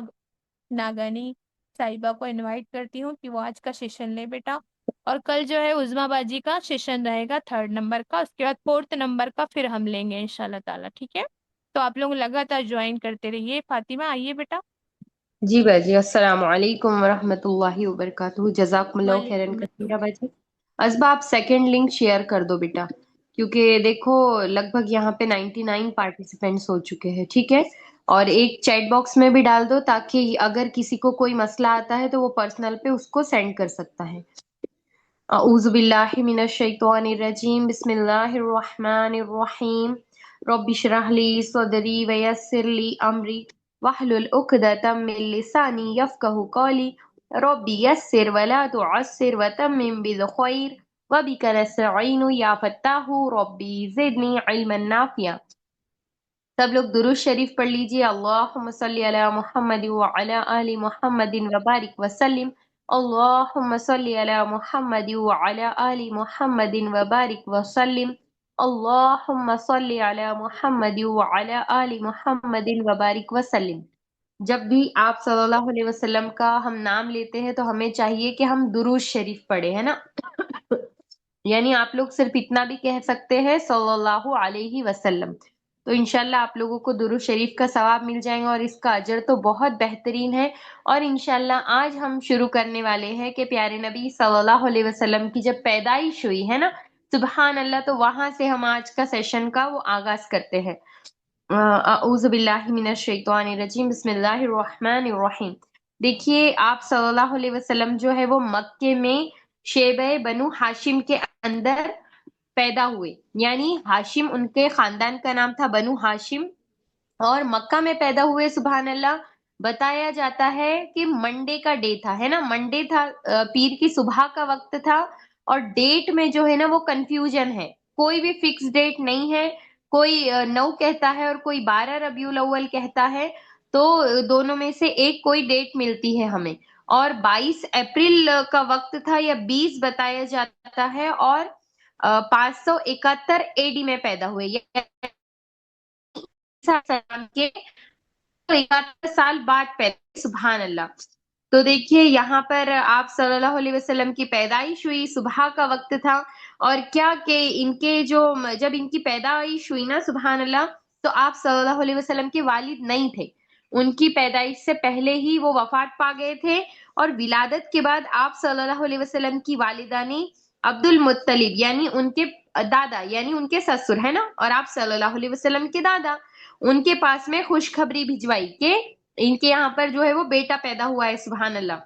ناگانی صاحبہ کو انوائٹ کرتی ہوں کہ وہ آج کا سیشن لے بیٹا، اور کل جو ہے عظما باجی کا سیشن رہے گا 3rd نمبر کا، اس کے بعد 4th نمبر کا پھر ہم لیں گے انشاءاللہ تعالیٰ، ٹھیک ہے؟ تو آپ لوگ لگاتار جوائن کرتے رہیے۔ فاطمہ آئیے بیٹا۔ جی باجی، السلام علیکم ورحمۃ اللہ وبرکاتہ، جزاکم اللہ خیرن وعلیکم کثیرہ باجی۔ ازبا آپ سیکنڈ لنک شیئر کر دو بیٹا، کیونکہ دیکھو لگ بھگ یہاں پہ 99 پارٹیسپینٹس ہو چکے ہیں، ٹھیک ہے؟ اور ایک چیٹ باکس میں بھی ڈال دو تاکہ اگر کسی کو کوئی مسئلہ آتا ہے تو وہ پرسنل پہ اس کو سینڈ کر سکتا ہے۔ اعوذ باللہ من الشیطان الرجیم، بسم اللہ الرحمن الرحیم، رب اشرح لی صدری ویسر لی امری واحلل عقدۃ من لسانی یفقہوا قولی، رب یسر ولا تعسر وتمم بالخیر وبک نستعین یا فتاح ربی زدنی علما نافعا۔ سب لوگ درود شریف پڑھ لیجئے، اللہم صلی علی محمد وعلی آل محمد وبارک وسلم، اللہم صلی علی محمد وعلی آل محمد وبارک وسلم، اللہم صلی علی محمد وعلی آل محمد وبارک وسلم۔ جب بھی آپ صلی اللہ علیہ وسلم کا ہم نام لیتے ہیں تو ہمیں چاہیے کہ ہم درود شریف پڑھیں، ہے نا؟ یعنی آپ لوگ صرف اتنا بھی کہہ سکتے ہیں صلی اللہ علیہ وسلم، تو انشاءاللہ آپ لوگوں کو درود شریف کا ثواب مل جائے گا، اور اس کا اجر تو بہت بہترین ہے۔ اور انشاءاللہ آج ہم شروع کرنے والے ہیں کہ پیارے نبی صلی اللہ علیہ وسلم کی جب پیدائش ہوئی ہے نا، سبحان اللہ، تو وہاں سے ہم آج کا سیشن کا وہ آغاز کرتے ہیں۔ اعوذ باللہ من الشیطان الرجیم، بسم اللہ الرحمن الرحیم۔ دیکھیے آپ صلی اللہ علیہ وسلم جو ہے وہ مکے میں شیبہ بنو ہاشم کے اندر پیدا ہوئے، یعنی ہاشم ان کے خاندان کا نام تھا، بنو ہاشم، اور مکہ میں پیدا ہوئے۔ سبحان اللہ، بتایا جاتا ہے کہ منڈے کا ڈے تھا، ہے نا، منڈے تھا، پیر کی صبح کا وقت تھا، اور ڈیٹ میں جو ہے نا وہ کنفیوژن ہے، کوئی بھی فکس ڈیٹ نہیں ہے، کوئی 9 کہتا ہے اور کوئی 12 ربیع الاول کہتا ہے، تو دونوں میں سے ایک کوئی ڈیٹ ملتی ہے ہمیں۔ اور 22 اپریل کا وقت تھا یا 20 بتایا جاتا ہے، اور 571 AD میں پیدا ہوئے، یعنی کے 71 سال بعد پیدا، سبحان اللہ۔ تو دیکھیے یہاں پر آپ صلی اللہ علیہ وسلم کی پیدائش ہوئی، صبح کا وقت تھا، اور کیا کہ ان کے جب ان کی پیدائش ہوئی نا، سبحان اللہ، تو آپ صلی اللہ علیہ وسلم کے والد نہیں تھے، ان کی پیدائش سے پہلے ہی وہ وفات پا گئے تھے، اور ولادت کے بعد آپ صلی اللہ علیہ وسلم کی والدہ نے عبد المطلب یعنی ان کے دادا، یعنی ان کے سسر ہے نا، اور آپ صلی اللہ علیہ وسلم کے دادا، ان کے پاس میں خوشخبری بھجوائی کہ ان کے یہاں پر جو ہے وہ بیٹا پیدا ہوا ہے، سبحان اللہ۔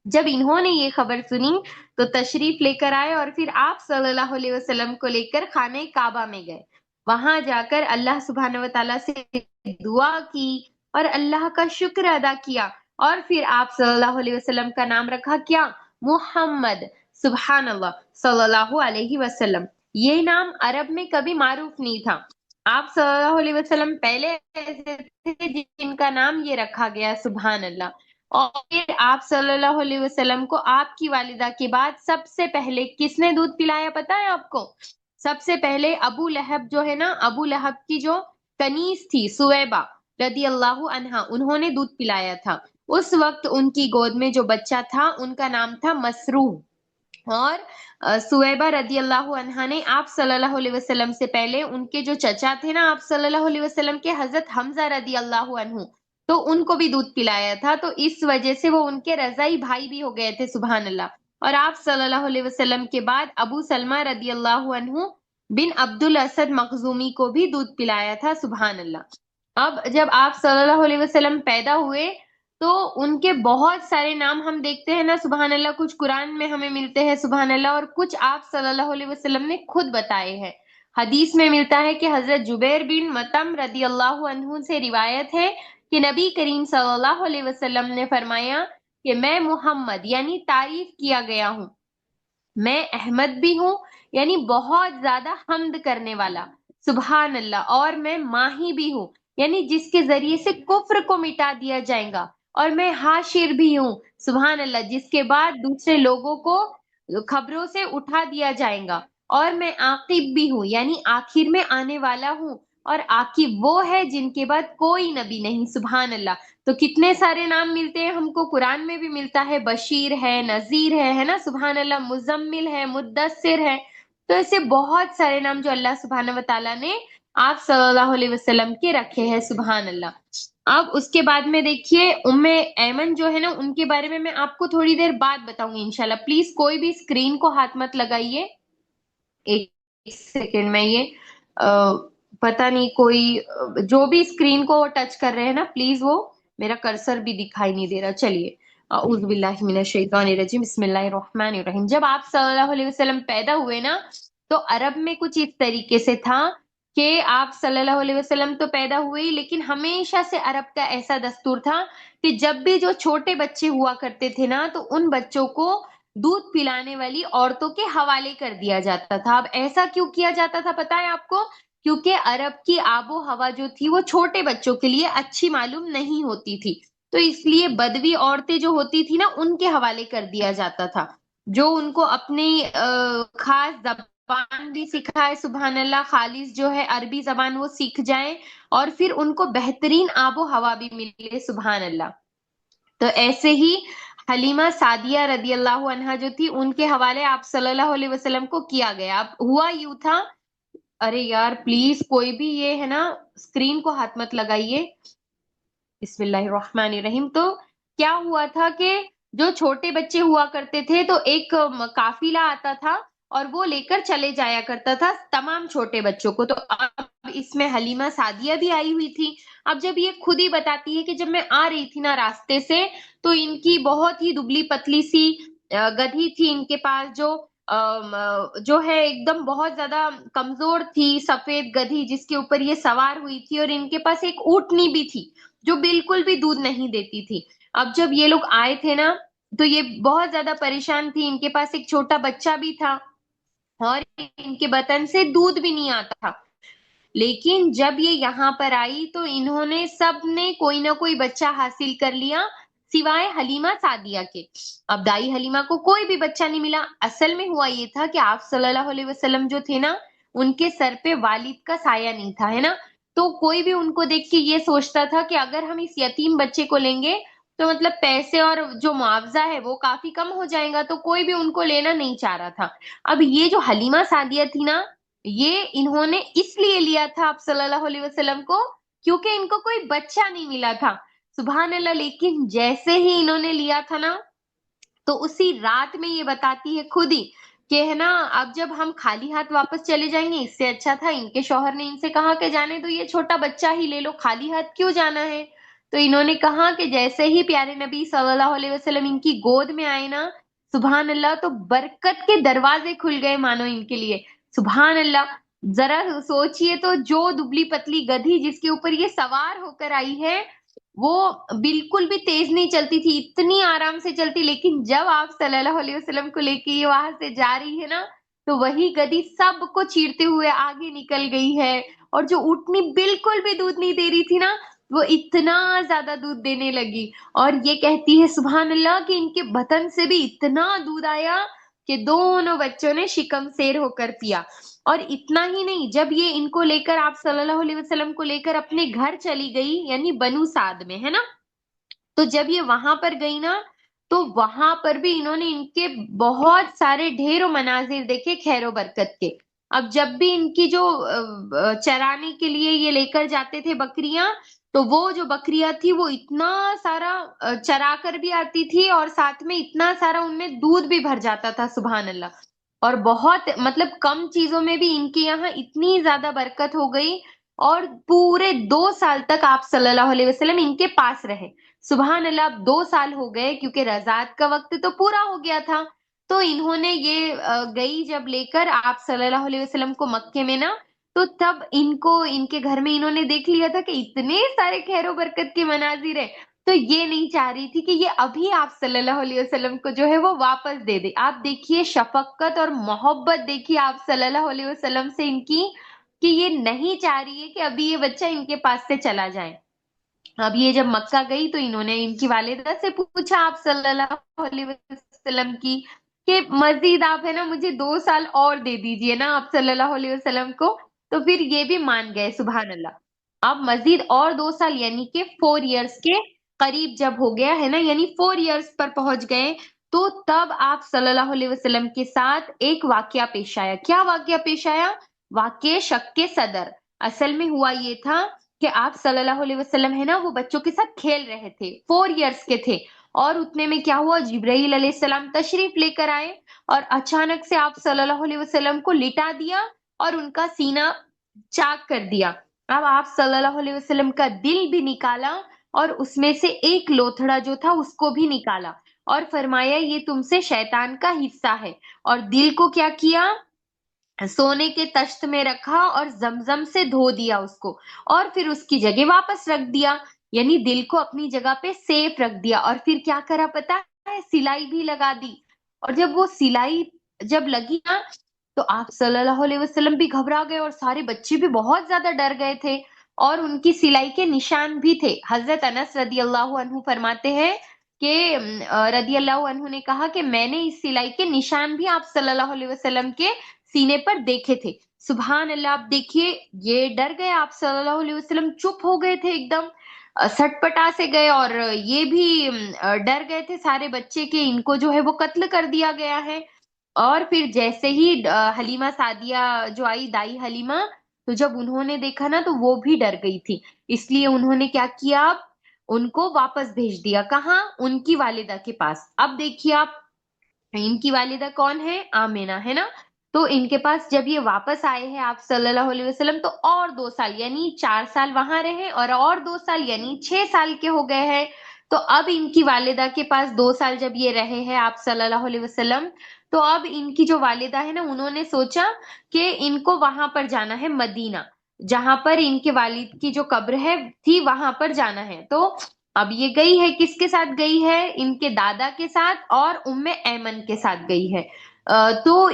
جب انہوں نے یہ خبر سنی تو تشریف لے کر آئے، اور پھر آپ صلی اللہ علیہ وسلم کو لے کر خانہ کعبہ میں گئے، وہاں جا کر اللہ سبحانہ و تعالیٰ سے دعا کی اور اللہ کا شکر ادا کیا، اور پھر آپ صلی اللہ علیہ وسلم کا نام رکھا کیا؟ محمد، سبحان اللہ، صلی اللہ علیہ وسلم۔ یہ نام عرب میں کبھی معروف نہیں تھا، آپ صلی اللہ علیہ وسلم پہلے ایسے تھے جن کا نام یہ رکھا گیا، سبحان اللہ۔ اور پھر آپ صلی اللہ علیہ وسلم کو آپ کی والدہ کے بعد سب سے پہلے کس نے دودھ پلایا پتا ہے آپ کو؟ سب سے پہلے ابو لہب جو ہے نا، ابو لہب کی جو کنیز تھی سویبہ رضی اللہ عنہا، انہوں نے دودھ پلایا تھا۔ اس وقت ان کی گود میں جو بچہ تھا ان کا نام تھا مسروح، اور سویبہ رضی اللہ عنہا نے آپ صلی اللہ علیہ وسلم سے پہلے ان کے جو چچا تھے نا آپ صلی اللہ علیہ وسلم کے، حضرت حمزہ رضی اللہ عنہ، تو ان کو بھی دودھ پلایا تھا، تو اس وجہ سے وہ ان کے رضائی بھائی بھی ہو گئے تھے، سبحان اللہ۔ اور آپ صلی اللہ علیہ وسلم کے بعد ابو سلمہ رضی اللہ عنہ بن عبد الاسد مخزومی کو بھی دودھ پلایا تھا، سبحان اللہ۔ اب جب آپ صلی اللہ علیہ وسلم پیدا ہوئے تو ان کے بہت سارے نام ہم دیکھتے ہیں نا، سبحان اللہ، کچھ قرآن میں ہمیں ملتے ہیں، سبحان اللہ، اور کچھ آپ صلی اللہ علیہ وسلم نے خود بتائے ہیں۔ حدیث میں ملتا ہے کہ حضرت جبیر بن مطعم رضی اللہ عنہ سے روایت ہے کہ نبی کریم صلی اللہ علیہ وسلم نے فرمایا کہ میں محمد یعنی تعریف کیا گیا ہوں، میں احمد بھی ہوں یعنی بہت زیادہ حمد کرنے والا، سبحان اللہ، اور میں ماہی بھی ہوں یعنی جس کے ذریعے سے کفر کو مٹا دیا جائے گا، اور میں حاشر بھی ہوں، سبحان اللہ، جس کے بعد دوسرے لوگوں کو خبروں سے اٹھا دیا جائے گا، اور میں عاقب بھی ہوں یعنی آخر میں آنے والا ہوں، اور عاقب وہ ہے جن کے بعد کوئی نبی نہیں، سبحان اللہ۔ تو کتنے سارے نام ملتے ہیں ہم کو، قرآن میں بھی ملتا ہے، بشیر ہے، نذیر ہے نا، سبحان اللہ، مزمل ہے، مدثر ہے، تو ایسے بہت سارے نام جو اللہ سبحانہ و تعالیٰ نے آپ صلی اللہ علیہ وسلم کے رکھے ہیں، سبحان اللہ۔ اب اس کے بعد میں دیکھیے ام ایمن جو ہے نا، ان کے بارے میں آپ کو تھوڑی دیر بعد بتاؤں گی انشاءاللہ۔ پلیز کوئی بھی اسکرین کو ہاتھ مت لگائیے، ایک سیکنڈ میں یہ پتہ نہیں کوئی جو بھی اسکرین کو ٹچ کر رہے ہیں نا، پلیز وہ میرا کرسر بھی دکھائی نہیں دے رہا۔ چلیے، اعوذ باللہ من الشیطان الرجیم، بسم اللہ الرحمن الرحیم۔ جب آپ صلی اللہ علیہ وسلم پیدا ہوئے نا تو عرب میں کچھ اس طریقے سے تھا کہ آپ صلی اللہ علیہ وسلم تو پیدا ہوئے ہی، لیکن ہمیشہ سے عرب کا ایسا دستور تھا کہ جب بھی جو چھوٹے بچے ہوا کرتے تھے نا تو ان بچوں کو دودھ پلانے والی عورتوں کے حوالے کر دیا جاتا تھا۔ اب ایسا کیوں کیا جاتا تھا پتہ ہے آپ کو؟ کیونکہ عرب کی آب و ہوا جو تھی وہ چھوٹے بچوں کے لیے اچھی معلوم نہیں ہوتی تھی، تو اس لیے بدوی عورتیں جو ہوتی تھی نا ان کے حوالے کر دیا جاتا تھا، جو ان کو اپنی خاص زبان بھی سکھائے، سبحان اللہ، خالص جو ہے عربی زبان وہ سیکھ جائیں، اور پھر ان کو بہترین آب و ہوا بھی ملے، سبحان اللہ۔ تو ایسے ہی حلیمہ سعدیہ رضی اللہ عنہا جو تھی ان کے حوالے آپ صلی اللہ علیہ وسلم کو کیا گیا۔ اب ہوا یوں تھا، ارے یار پلیز کوئی بھی یہ ہے نا اسکرین کو ہاتھ مت لگائیے، بسم اللہ الرحمن الرحیم۔ تو کیا ہوا تھا کہ جو چھوٹے بچے ہوا کرتے تھے تو ایک قافلہ آتا تھا اور وہ لے کر چلے جایا کرتا تھا تمام چھوٹے بچوں کو، تو اب اس میں حلیمہ سعدیہ بھی آئی ہوئی تھی۔ اب جب یہ خود ہی بتاتی ہے کہ جب میں آ رہی تھی نا راستے سے تو ان کی بہت ہی دبلی پتلی سی گدھی تھی ان کے پاس، جو ہے ایک دم بہت زیادہ کمزور تھی، سفید گدھی جس کے اوپر یہ سوار ہوئی تھی، اور ان کے پاس ایک اونٹنی بھی تھی جو بالکل بھی دودھ نہیں دیتی تھی۔ اب جب یہ لوگ آئے تھے نا تو یہ بہت زیادہ پریشان تھی، ان کے پاس ایک چھوٹا بچہ بھی تھا اور ان کے بطن سے دودھ بھی نہیں آتا تھا، لیکن جب یہ یہاں پر آئی تو انہوں نے سب نے کوئی نہ کوئی بچہ حاصل کر لیا، سوائے حلیمہ سعدیہ کے۔ اب دائی حلیمہ کو کوئی بھی بچہ نہیں ملا۔ اصل میں ہوا یہ تھا کہ آپ صلی اللہ علیہ وسلم جو تھے نا، ان کے سر پہ والد کا سایہ نہیں تھا، ہے نا، تو کوئی بھی ان کو دیکھ کے یہ سوچتا تھا کہ اگر ہم اس یتیم بچے کو لیں گے تو مطلب پیسے اور جو معاوضہ ہے وہ کافی کم ہو جائے گا، تو کوئی بھی ان کو لینا نہیں چاہ رہا تھا۔ اب یہ جو حلیمہ سعدیہ تھی نا، یہ انہوں نے اس لیے لیا تھا آپ صلی اللہ علیہ وسلم کو کیونکہ ان کو کوئی بچہ نہیں ملا تھا، سبحان اللہ۔ لیکن جیسے ہی انہوں نے لیا تھا نا، تو اسی رات میں یہ بتاتی ہے خود ہی کہ ہے نا، اب جب ہم خالی ہاتھ واپس چلے جائیں گے، اس سے اچھا تھا ان کے شوہر نے ان سے کہا کہ جانے تو یہ چھوٹا بچہ ہی لے لو، خالی ہاتھ کیوں جانا ہے۔ تو انہوں نے کہا کہ جیسے ہی پیارے نبی صلی اللہ علیہ وسلم ان کی گود میں آئے نا، سبحان اللہ، تو برکت کے دروازے کھل گئے مانو ان کے لیے، سبحان اللہ۔ ذرا سوچئے تو، جو دبلی پتلی گدھی جس کے اوپر یہ سوار ہو کر آئی ہے، وہ بالکل بھی تیز نہیں چلتی تھی، اتنی آرام سے چلتی، لیکن جب آپ صلی اللہ علیہ وسلم کو لے کے یہ وہاں سے جا رہی ہے نا، تو وہی گدھی سب کو چیرتے ہوئے آگے نکل گئی ہے، اور جو اونٹنی بالکل بھی دودھ نہیں دے رہی تھی نا، وہ اتنا زیادہ دودھ دینے لگی، اور یہ کہتی ہے سبحان اللہ کہ ان کے بطن سے بھی اتنا دودھ آیا کہ دونوں بچوں نے شکم سیر ہو کر پیا۔ اور اتنا ہی نہیں، جب یہ ان کو لے کر، آپ صلی اللہ علیہ وسلم کو لے کر اپنے گھر چلی گئی، یعنی بنو سعد میں، ہے نا، تو جب یہ وہاں پر گئی نا، تو وہاں پر بھی انہوں نے ان کے بہت سارے ڈھیروں مناظر دیکھے خیر و برکت کے۔ اب جب بھی ان کی جو چرانے کے لیے یہ لے کر جاتے تھے بکریاں، تو وہ جو بکریاں تھی وہ اتنا سارا چرا کر بھی آتی تھی، اور ساتھ میں اتنا سارا ان میں دودھ بھی بھر جاتا تھا، سبحان اللہ۔ اور بہت مطلب کم چیزوں میں بھی ان کے یہاں اتنی زیادہ برکت ہو گئی، اور پورے 2 سال تک آپ صلی اللہ علیہ وسلم ان کے پاس رہے، سبحان اللہ۔ اب 2 سال ہو گئے کیونکہ رضاعت کا وقت تو پورا ہو گیا تھا، تو انہوں نے یہ گئی جب لے کر آپ صلی اللہ علیہ وسلم کو مکے میں نا، تو تب ان کو ان کے گھر میں انہوں نے دیکھ لیا تھا کہ اتنے سارے خیر و برکت کے مناظر ہیں، تو یہ نہیں چاہ رہی تھی کہ یہ ابھی آپ صلی اللہ علیہ وسلم کو جو ہے وہ واپس دے دے۔ آپ دیکھیے شفقت اور محبت، دیکھیے آپ صلی اللہ علیہ وسلم سے ان کی، کہ یہ نہیں چاہ رہی ہے کہ ابھی یہ بچہ ان کے پاس سے چلا جائے۔ اب یہ جب مکہ گئی تو انہوں نے ان کی والدہ سے پوچھا آپ صلی اللہ علیہ وسلم کی کہ مزید آپ ہے نا مجھے 2 سال اور دے دیجئے نا آپ صلی اللہ علیہ وسلم کو، تو پھر یہ بھی مان گئے، سبحان اللہ۔ اب مزید اور 2 سال یعنی کہ 4 ایئرس کے قریب جب ہو گیا ہے نا، یعنی 4 ایئرس پر پہنچ گئے، تو تب آپ صلی اللہ علیہ وسلم کے ساتھ ایک واقعہ پیش آیا۔ کیا واقعہ پیش آیا؟ واقع شق کے صدر۔ اصل میں ہوا یہ تھا کہ آپ صلی اللہ علیہ وسلم ہے نا، وہ بچوں کے ساتھ کھیل رہے تھے، 4 ایئرس کے تھے، اور اتنے میں کیا ہوا، جبرائیل علیہ السلام تشریف لے کر آئے، اور اچانک سے آپ صلی اللہ علیہ وسلم کو لٹا دیا اور ان کا سینہ چاک کر دیا۔ اب آپ صلی اللہ علیہ وسلم کا دل بھی نکالا، اور اس میں سے ایک لوتھڑا جو تھا اس کو بھی نکالا، اور فرمایا یہ تم سے شیطان کا حصہ ہے، اور دل کو کیا کیا، سونے کے تشت میں رکھا اور زمزم سے دھو دیا اس کو، اور پھر اس کی جگہ واپس رکھ دیا، یعنی دل کو اپنی جگہ پہ سیف رکھ دیا۔ اور پھر کیا کرا پتا ہے، سلائی بھی لگا دی، اور جب وہ سلائی جب لگی نا، تو آپ صلی اللہ علیہ وسلم بھی گھبرا گئے، اور سارے بچے بھی بہت زیادہ ڈر گئے تھے، اور ان کی سلائی کے نشان بھی تھے۔ حضرت انس رضی اللہ عنہ فرماتے ہیں کہ رضی اللہ عنہ نے کہا کہ میں نے اس سلائی کے نشان بھی آپ صلی اللہ علیہ وسلم کے سینے پر دیکھے تھے، سبحان اللہ۔ آپ دیکھیے یہ ڈر گئے، آپ صلی اللہ علیہ وسلم چپ ہو گئے تھے ایک دم، سٹ پٹا سے گئے، اور یہ بھی ڈر گئے تھے سارے بچے کہ ان کو جو ہے وہ قتل کر دیا گیا ہے۔ اور پھر جیسے ہی حلیمہ سعدیہ جو آئی، دائی حلیمہ، تو جب انہوں نے دیکھا نا تو وہ بھی ڈر گئی تھی، اس لیے انہوں نے کیا کیا، ان کو واپس بھیج دیا، کہاں، ان کی والدہ کے پاس۔ اب دیکھیے آپ، ان کی والدہ کون ہے، آمینہ، ہے نا، تو ان کے پاس جب یہ واپس آئے ہیں آپ صلی اللہ علیہ وسلم، تو اور 2 سال یعنی 4 سال وہاں رہے، اور 2 سال یعنی 6 سال کے ہو گئے ہیں۔ تو اب ان کی والدہ کے پاس 2 سال جب یہ رہے ہیں آپ صلی اللہ علیہ وسلم، تو اب ان کی جو والدہ ہے نا، انہوں نے سوچا کہ ان کو وہاں پر جانا ہے، مدینہ، جہاں پر ان کے والد کی جو قبر ہے تھی، وہاں پر جانا ہے۔ تو اب یہ گئی ہے، کس کے ساتھ گئی ہے، ان کے دادا کے ساتھ اور ام ایمن کے ساتھ گئی ہے۔ تو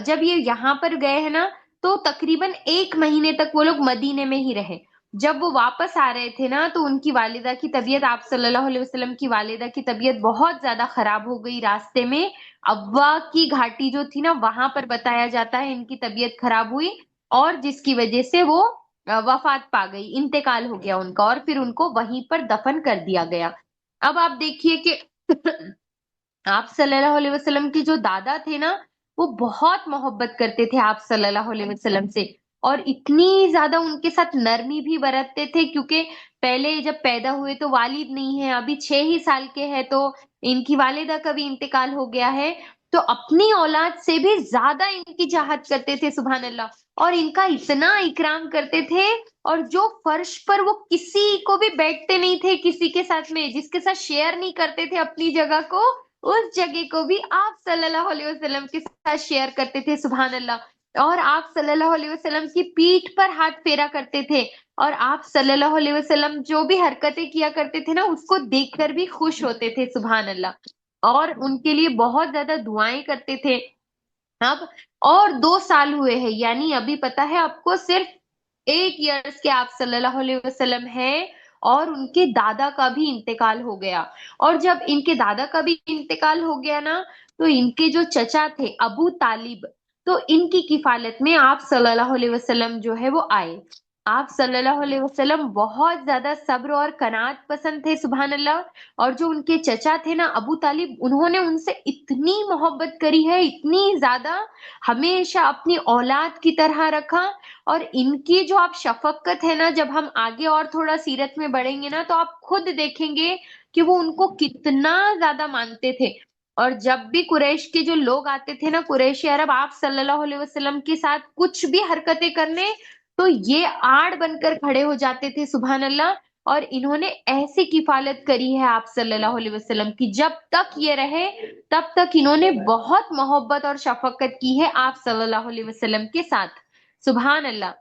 جب یہ یہاں پر گئے ہیں نا، تو تقریباً 1 مہینے تک وہ لوگ مدینے میں ہی رہے، جب وہ واپس آ رہے تھے نا تو ان کی والدہ کی طبیعت، آپ صلی اللہ علیہ وسلم کی والدہ کی طبیعت بہت زیادہ خراب ہو گئی راستے میں. ابوا کی گھاٹی جو تھی نا وہاں پر بتایا جاتا ہے ان کی طبیعت خراب ہوئی، اور جس کی وجہ سے وہ وفات پا گئی، انتقال ہو گیا ان کا، اور پھر ان کو وہیں پر دفن کر دیا گیا. اب آپ دیکھیے کہ آپ صلی اللہ علیہ وسلم کے جو دادا تھے نا وہ بہت محبت کرتے تھے آپ صلی اللہ علیہ وسلم سے، اور اتنی زیادہ ان کے ساتھ نرمی بھی برتتے تھے، کیونکہ پہلے جب پیدا ہوئے تو والد نہیں ہے، ابھی 6 ہی سال کے ہے، تو ان کی والدہ کا بھی انتقال ہو گیا ہے، تو اپنی اولاد سے بھی زیادہ ان کی چاہت کرتے تھے سبحان اللہ، اور ان کا اتنا اکرام کرتے تھے. اور جو فرش پر وہ کسی کو بھی بیٹھتے نہیں تھے کسی کے ساتھ میں، جس کے ساتھ شیئر نہیں کرتے تھے اپنی جگہ کو، اس جگہ کو بھی آپ صلی اللہ علیہ وسلم کے ساتھ شیئر کرتے تھے سبحان اللہ. اور آپ صلی اللہ علیہ وسلم کی پیٹھ پر ہاتھ پھیرا کرتے تھے، اور آپ صلی اللہ علیہ وسلم جو بھی حرکتیں کیا کرتے تھے نا اس کو دیکھ کر بھی خوش ہوتے تھے سبحان اللہ، اور ان کے لیے بہت زیادہ دعائیں کرتے تھے. اب اور 2 سال ہوئے ہیں، یعنی ابھی پتا ہے آپ کو صرف 8 ایئرس کے آپ صلی اللہ علیہ وسلم ہیں، اور ان کے دادا کا بھی انتقال ہو گیا. اور جب ان کے دادا کا بھی انتقال ہو گیا نا تو ان کے جو چچا تھے ابو طالب، تو ان کی کفالت میں آپ صلی اللہ علیہ وسلم جو ہے وہ آئے. آپ صلی اللہ علیہ وسلم بہت زیادہ صبر اور قناعت پسند تھے سبحان اللہ. اور جو ان کے چچا تھے نا ابو طالب، انہوں نے ان سے اتنی محبت کری ہے، اتنی زیادہ، ہمیشہ اپنی اولاد کی طرح رکھا. اور ان کی جو آپ شفقت ہے نا، جب ہم آگے اور تھوڑا سیرت میں بڑھیں گے نا تو آپ خود دیکھیں گے کہ وہ ان کو کتنا زیادہ مانتے تھے. اور جب بھی قریش کے جو لوگ آتے تھے نا، قریشی عرب، آپ صلی اللہ علیہ وسلم کے ساتھ کچھ بھی حرکتیں کرنے تو یہ آڑ بن کر کھڑے ہو جاتے تھے سبحان اللہ. اور انہوں نے ایسی کفالت کری ہے آپ صلی اللہ علیہ وسلم کی، جب تک یہ رہے تب تک انہوں نے بہت محبت اور شفقت کی ہے آپ صلی اللہ علیہ وسلم کے ساتھ سبحان اللہ.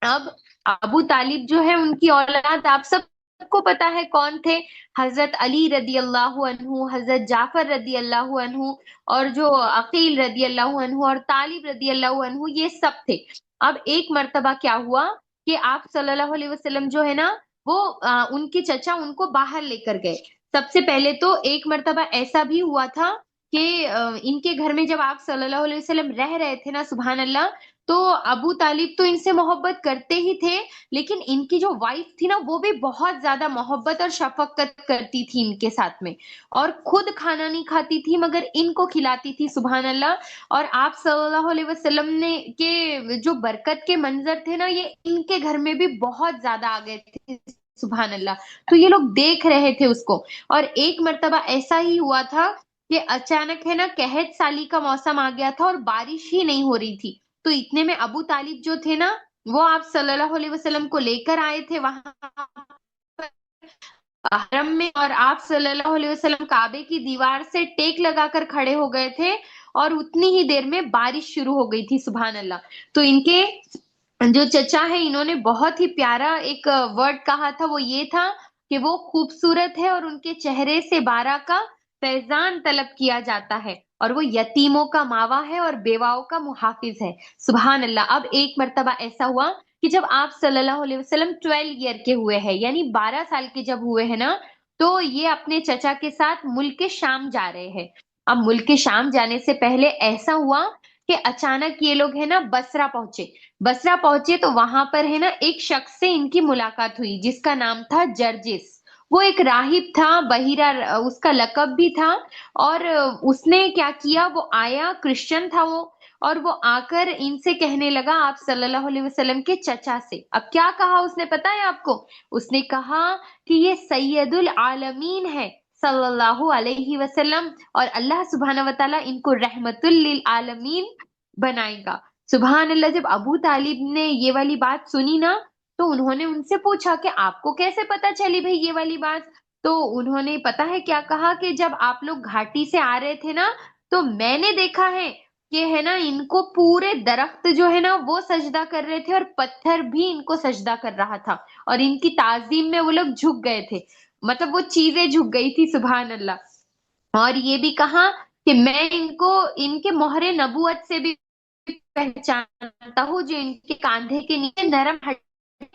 اب ابو طالب جو ہے ان کی اولاد آپ سب کو پتا ہے کون تھے، حضرت علی رضی اللہ عنہ، حضرت جعفر رضی اللہ عنہ، اور جو عقیل رضی اللہ عنہ اور طالب رضی اللہ عنہ، یہ سب تھے. اب ایک مرتبہ کیا ہوا کہ آپ صلی اللہ علیہ وسلم جو ہے نا وہ ان کے چچا ان کو باہر لے کر گئے. سب سے پہلے تو ایک مرتبہ ایسا بھی ہوا تھا کہ ان کے گھر میں جب آپ صلی اللہ علیہ وسلم رہ رہے تھے نا سبحان اللہ، تو ابو طالب تو ان سے محبت کرتے ہی تھے، لیکن ان کی جو وائف تھی نا وہ بھی بہت زیادہ محبت اور شفقت کرتی تھی ان کے ساتھ میں، اور خود کھانا نہیں کھاتی تھی مگر ان کو کھلاتی تھی سبحان اللہ. اور آپ صلی اللہ علیہ وسلم نے کے جو برکت کے منظر تھے نا یہ ان کے گھر میں بھی بہت زیادہ آ گئے تھے سبحان اللہ. تو یہ لوگ دیکھ رہے تھے اس کو. اور ایک مرتبہ ایسا ہی ہوا تھا کہ اچانک ہے نا قحط سالی کا موسم آ گیا تھا اور بارش ہی نہیں ہو رہی تھی. تو اتنے میں ابو طالب جو تھے نا وہ آپ صلی اللہ علیہ وسلم کو لے کر آئے تھے وہاں حرم میں، اور آپ صلی اللہ علیہ وسلم کعبے کی دیوار سے ٹیک لگا کر کھڑے ہو گئے تھے، اور اتنی ہی دیر میں بارش شروع ہو گئی تھی سبحان اللہ. تو ان کے جو چچا ہے انہوں نے بہت ہی پیارا ایک ورڈ کہا تھا، وہ یہ تھا کہ وہ خوبصورت ہے اور ان کے چہرے سے بارہ کا فیضان طلب کیا جاتا ہے، اور وہ یتیموں کا ماوا ہے اور بیواؤں کا محافظ ہے سبحان اللہ. اب ایک مرتبہ ایسا ہوا کہ جب آپ صلی اللہ علیہ وسلم 12 ایئر کے ہوئے ہیں، یعنی 12 سال کے جب ہوئے ہیں نا، تو یہ اپنے چچا کے ساتھ ملک شام جا رہے ہیں. اب ملک شام جانے سے پہلے ایسا ہوا کہ اچانک یہ لوگ ہے نا بصرہ پہنچے تو وہاں پر ہے نا ایک شخص سے ان کی ملاقات ہوئی جس کا نام تھا جرجس. وہ ایک راہب تھا، بحیرہ اس کا لقب بھی تھا. اور اس نے کیا کیا، وہ آیا، کرسچن تھا وہ، اور وہ آ کر ان سے کہنے لگا آپ صلی اللہ علیہ وسلم کے چچا سے. اب کیا کہا اس نے پتا ہے آپ کو؟ اس نے کہا کہ یہ سید العالمین ہے صلی اللہ علیہ وسلم، اور اللہ سبحانہ و تعالیٰ ان کو رحمت للعالمین بنائے گا سبحان اللہ. جب ابو طالب نے یہ والی بات سنی نا تو انہوں نے ان سے پوچھا کہ آپ کو کیسے پتا چلی بھئی یہ والی بات؟ تو انہوں نے پتا ہے کیا کہا کہ جب آپ لوگ گھاٹی سے آ رہے تھے نا تو میں نے دیکھا ہے کہ ہے نا ان کو پورے درخت جو ہے نا وہ سجدہ کر رہے تھے، اور پتھر بھی ان کو سجدہ کر رہا تھا، اور ان کی تعظیم میں وہ لوگ جھک گئے تھے، مطلب وہ چیزیں جھک گئی تھی سبحان اللہ. اور یہ بھی کہا کہ میں ان کو ان کے مہر نبوت سے بھی پہچانتا ہوں، جو ان کے کاندھے کے نیچے نرم ہڈی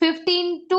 15 to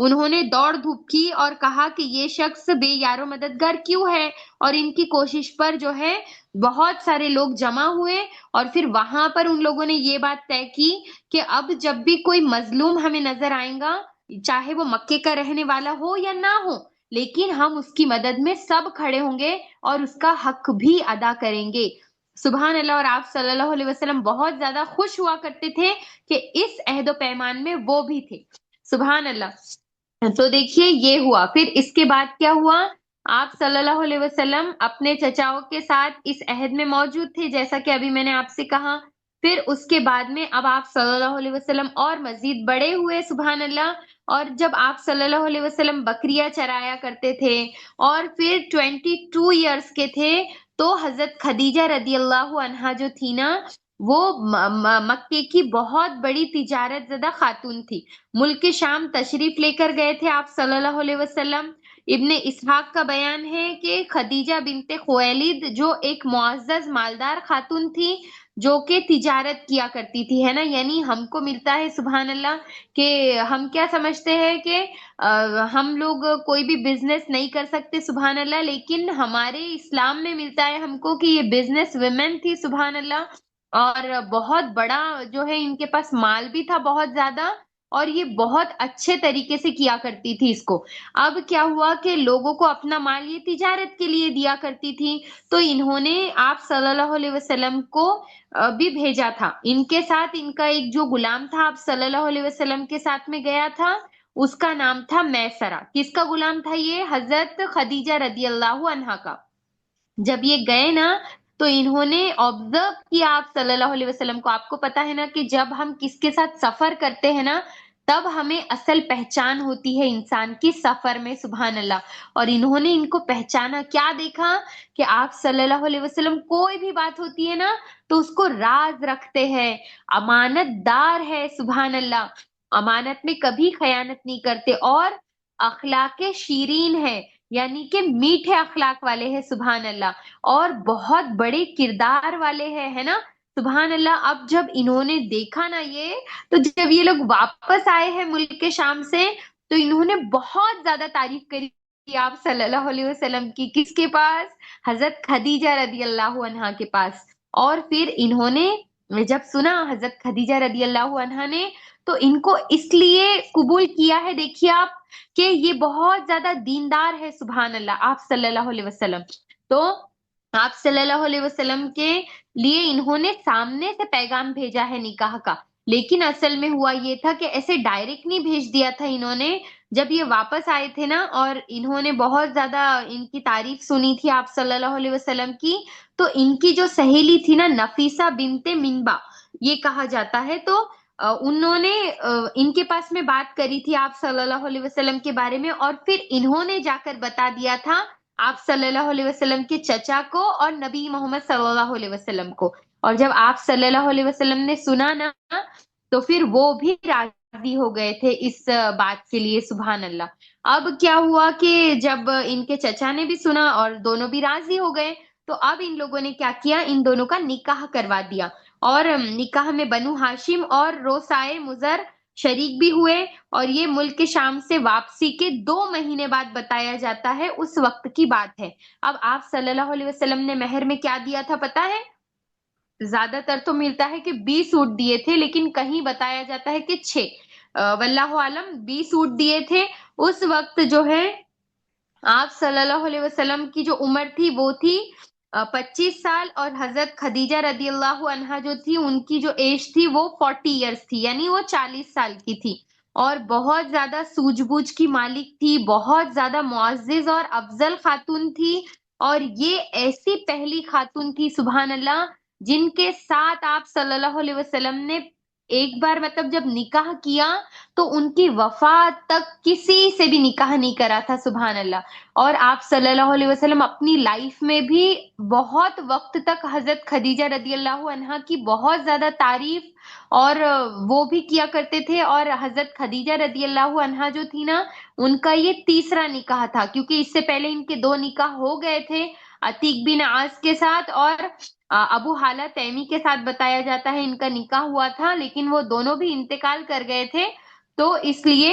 انہوں نے دوڑ دھوپ کی اور کہا کہ یہ شخص بے یار و مددگار کیوں ہے، اور ان کی کوشش پر جو ہے بہت سارے لوگ جمع ہوئے، اور پھر وہاں پر ان لوگوں نے یہ بات طے کی کہ اب جب بھی کوئی مظلوم ہمیں نظر آئے گا، چاہے وہ مکے کا رہنے والا ہو یا نہ ہو، لیکن ہم اس کی مدد میں سب کھڑے ہوں گے اور اس کا حق بھی ادا کریں گے۔ سبحان اللہ۔ اور آپ صلی اللہ علیہ وسلم بہت زیادہ خوش ہوا کرتے تھے کہ اس عہد و پیمان میں وہ بھی تھے۔ سبحان اللہ۔ تو دیکھیے یہ ہوا، پھر اس کے بعد کیا ہوا، آپ صلی اللہ علیہ وسلم اپنے چچاؤں کے ساتھ اس عہد میں موجود تھے، جیسا کہ ابھی میں نے آپ سے کہا۔ پھر اس کے بعد میں اب آپ صلی اللہ علیہ وسلم اور مزید بڑے ہوئے، سبحان اللہ۔ اور جب آپ صلی اللہ علیہ وسلم بکریاں چرایا کرتے تھے اور پھر 22 ایئرس کے تھے، تو حضرت خدیجہ رضی اللہ عنہا جو تھی نا، وہ مکے کی بہت بڑی تجارت زدہ خاتون تھی۔ ملک شام تشریف لے کر گئے تھے آپ صلی اللہ علیہ وسلم۔ ابن اسحاق کا بیان ہے کہ خدیجہ بنت خویلد جو ایک معزز مالدار خاتون تھی، جو کہ تجارت کیا کرتی تھی، ہے نا، یعنی ہم کو ملتا ہے سبحان اللہ کہ ہم کیا سمجھتے ہیں کہ ہم لوگ کوئی بھی بزنس نہیں کر سکتے، سبحان اللہ، لیکن ہمارے اسلام میں ملتا ہے ہم کو کہ یہ بزنس ویمن تھی، سبحان اللہ، اور بہت بڑا جو ہے ان کے پاس مال بھی تھا بہت زیادہ، اور یہ بہت اچھے طریقے سے کیا کرتی تھی اس کو۔ اب کیا ہوا کہ لوگوں کو اپنا مال یہ تجارت کے لیے دیا کرتی تھی، تو انہوں نے آپ صلی اللہ علیہ وسلم کو بھی بھیجا تھا۔ ان کے ساتھ ان کا ایک جو غلام تھا آپ صلی اللہ علیہ وسلم کے ساتھ میں گیا تھا، اس کا نام تھا میسرہ۔ کس کا غلام تھا یہ؟ حضرت خدیجہ رضی اللہ عنہا کا۔ جب یہ گئے نا تو انہوں نے آبزرو کیا آپ صلی اللہ علیہ وسلم کو۔ آپ کو پتا ہے نا کہ جب ہم کس کے ساتھ سفر کرتے ہیں نا، تب ہمیں اصل پہچان ہوتی ہے انسان کی سفر میں، سبحان اللہ۔ اور انہوں نے ان کو پہچانا، کیا دیکھا کہ آپ صلی اللہ علیہ وسلم کوئی بھی بات ہوتی ہے نا تو اس کو راز رکھتے ہیں، امانت دار ہے، سبحان اللہ، امانت میں کبھی خیانت نہیں کرتے، اور اخلاق شیرین ہے، یعنی کہ میٹھے اخلاق والے ہیں، سبحان اللہ، اور بہت بڑے کردار والے ہیں، ہے نا، سبحان اللہ۔ اب جب انہوں نے دیکھا نا یہ، تو جب یہ لوگ واپس آئے ہیں ملک کے شام سے، تو انہوں نے بہت زیادہ تعریف کری آپ صلی اللہ علیہ وسلم کی۔ کس کے پاس؟ حضرت خدیجہ رضی اللہ عنہا کے پاس۔ اور پھر انہوں نے جب سنا حضرت خدیجہ رضی اللہ عنہا نے، تو ان کو اس لیے قبول کیا ہے، دیکھیے آپ، کہ یہ بہت زیادہ دیندار ہے، سبحان اللہ، آپ صلی اللہ علیہ وسلم۔ تو آپ صلی اللہ علیہ وسلم کے لیے انہوں نے سامنے سے پیغام بھیجا ہے نکاح کا، لیکن اصل میں ہوا یہ تھا کہ ایسے ڈائریکٹ نہیں بھیج دیا تھا انہوں نے۔ جب یہ واپس آئے تھے نا، اور انہوں نے بہت زیادہ ان کی تعریف سنی تھی آپ صلی اللہ علیہ وسلم کی، تو ان کی جو سہیلی تھی نا، نفیسہ بنت منبع یہ کہا جاتا ہے، تو انہوں نے ان کے پاس میں بات کری تھی آپ صلی اللہ علیہ وسلم کے بارے میں، اور پھر انہوں نے جا کر بتا دیا تھا آپ صلی اللہ علیہ وسلم کے چچا کو اور نبی محمد صلی اللہ علیہ وسلم کو۔ اور جب آپ صلی اللہ علیہ وسلم نے سنا نا، تو پھر وہ بھی راضی ہو گئے تھے اس بات کے لیے، سبحان اللہ۔ اب کیا ہوا کہ جب ان کے چچا نے بھی سنا اور دونوں بھی راضی ہو گئے، تو اب ان لوگوں نے کیا کیا، ان دونوں کا نکاح کروا دیا، اور نکاح میں بنو ہاشم اور روسائے مضر شریک بھی ہوئے، اور یہ ملک شام سے واپسی کے 2 مہینے بعد بتایا جاتا ہے، اس وقت کی بات ہے۔ اب آپ صلی اللہ علیہ وسلم نے مہر میں کیا دیا تھا پتا ہے؟ زیادہ تر تو ملتا ہے کہ 20 سوٹ دیے تھے، لیکن کہیں بتایا جاتا ہے کہ 6، واللہ عالم 20 سوٹ دیے تھے۔ اس وقت جو ہے آپ صلی اللہ علیہ وسلم کی جو عمر تھی وہ تھی 25 سال، اور حضرت خدیجہ رضی اللہ عنہا جو تھی ان کی جو ایج تھی وہ 40 ایئرس تھی، یعنی وہ 40 سال کی تھی، اور بہت زیادہ سوجھ بوجھ کی مالک تھی، بہت زیادہ معزز اور افضل خاتون تھی، اور یہ ایسی پہلی خاتون تھی، سبحان اللہ، جن کے ساتھ آپ صلی اللہ علیہ وسلم نے ایک بار مطلب جب نکاح کیا تو ان کی وفات تک کسی سے بھی نکاح نہیں کرا تھا، سبحان اللہ۔ اور آپ صلی اللہ علیہ وسلم اپنی لائف میں بھی بہت وقت تک حضرت خدیجہ رضی اللہ عنہا کی بہت زیادہ تعریف اور وہ بھی کیا کرتے تھے، اور حضرت خدیجہ رضی اللہ عنہا جو تھی نا، ان کا یہ تیسرا نکاح تھا، کیونکہ اس سے پہلے ان کے 2 نکاح ہو گئے تھے، عتیق بن عاص کے ساتھ اور ابو حالہ تیمی کے ساتھ بتایا جاتا ہے ان کا نکاح ہوا تھا، لیکن وہ دونوں بھی انتقال کر گئے تھے، تو اس لیے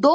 2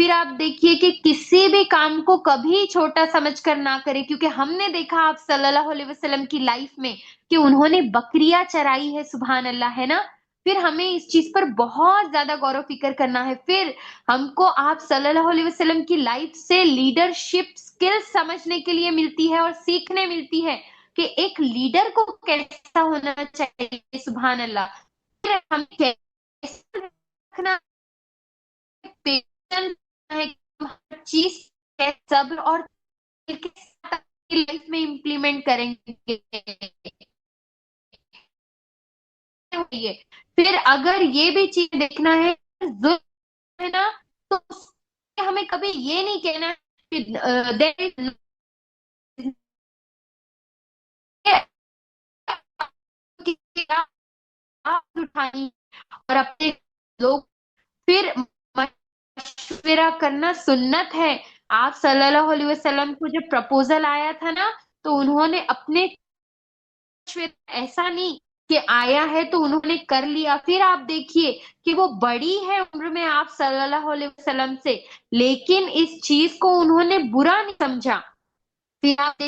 پھر آپ دیکھیے کہ کسی بھی کام کو کبھی چھوٹا سمجھ کر نہ کرے، کیونکہ ہم نے دیکھا آپ صلی اللہ علیہ وسلم کی لائف میں کہ انہوں نے بکریاں چرائی ہے، سبحان اللہ، ہے نا. پھر ہمیں اس چیز پر بہت زیادہ غور و فکر کرنا ہے. پھر ہم کو آپ صلی اللہ علیہ وسلم کی لائف سے لیڈرشپ اسکل سمجھنے کے لیے ملتی ہے اور سیکھنے ملتی ہے کہ ایک لیڈر کو کیسا ہونا چاہیے، سبحان اللہ. پھر ہم کیسے رکھنا پیشنس ہے، ہر چیز ہے، صبر اور کے ساتھ اپنی لائف میں امپلیمنٹ کریں گے. پھر اگر یہ بھی چیز دیکھنا ہے ظلم ہے نا، تو ہمیں کبھی یہ نہیں کہنا کہ اٹھانی اور اپنے لوگ. پھر مشورہ کرنا سنت ہے. آپ صلی اللہ علیہ وسلم کو جب پرپوزل آیا تھا نا، تو انہوں نے اپنے ایسا نہیں کہ آیا ہے تو انہوں نے کر لیا. پھر آپ دیکھیے کہ وہ بڑی ہے عمر میں آپ صلی اللہ علیہ وسلم سے، لیکن اس چیز کو انہوں نے برا نہیں سمجھا. پھر آپ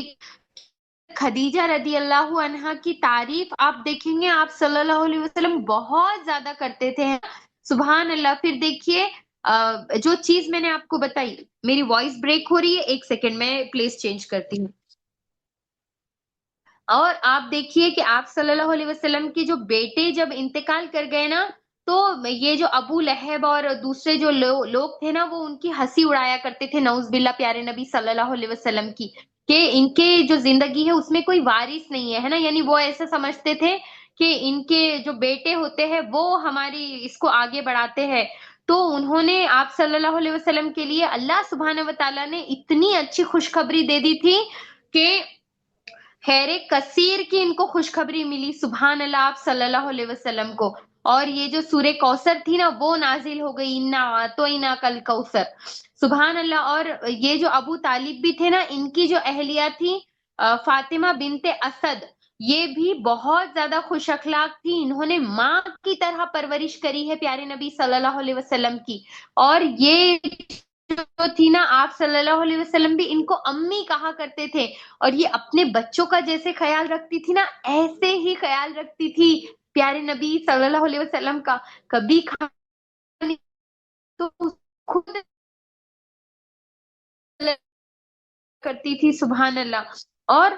خدیجہ رضی اللہ عنہا کی تعریف آپ دیکھیں گے آپ صلی اللہ علیہ وسلم بہت زیادہ کرتے تھے، سبحان اللہ. پھر دیکھیے جو چیز میں نے آپ کو بتائی، میری وائس بریک ہو رہی ہے، ایک سیکنڈ میں پلیس چینج کرتی ہوں. اور آپ دیکھیے کہ آپ صلی اللہ علیہ وسلم کے جو بیٹے جب انتقال کر گئے نا، تو یہ جو ابو لہب اور دوسرے جو لوگ تھے نا، وہ ان کی ہنسی اڑایا کرتے تھے، نعوذ باللہ، پیارے نبی صلی اللہ علیہ وسلم کی، کہ ان کے جو زندگی ہے اس میں کوئی وارث نہیں ہے نا. یعنی وہ ایسا سمجھتے تھے کہ ان کے جو بیٹے ہوتے ہیں وہ ہماری اس کو آگے بڑھاتے ہیں. تو انہوں نے آپ صلی اللہ علیہ وسلم کے لیے اللہ سبحانہ و تعالیٰ نے اتنی اچھی خوشخبری دے دی تھی کہ خیر کثیر کی ان کو خوشخبری ملی، سبحان اللہ، آپ صلی اللہ علیہ وسلم کو. اور یہ جو سورہ کوثر تھی نا، وہ نازل ہو گئی، انا اعطینا کل کوثر، سبحان اللہ. اور یہ جو ابو طالب بھی تھے نا، ان کی جو اہلیہ تھی فاطمہ بنت اسد، یہ بھی بہت زیادہ خوش اخلاق تھی. انہوں نے ماں کی طرح پرورش کری ہے پیارے نبی صلی اللہ علیہ وسلم کی. اور یہ جو تھی نا، آپ صلی اللہ علیہ وسلم بھی ان کو امی کہا کرتے تھے. اور یہ اپنے بچوں کا جیسے خیال رکھتی تھی نا، ایسے ہی خیال رکھتی تھی پیارے نبی صلی اللہ علیہ وسلم کا. کبھی کھانے تو خود کرتی تھی، سبحان اللہ. اور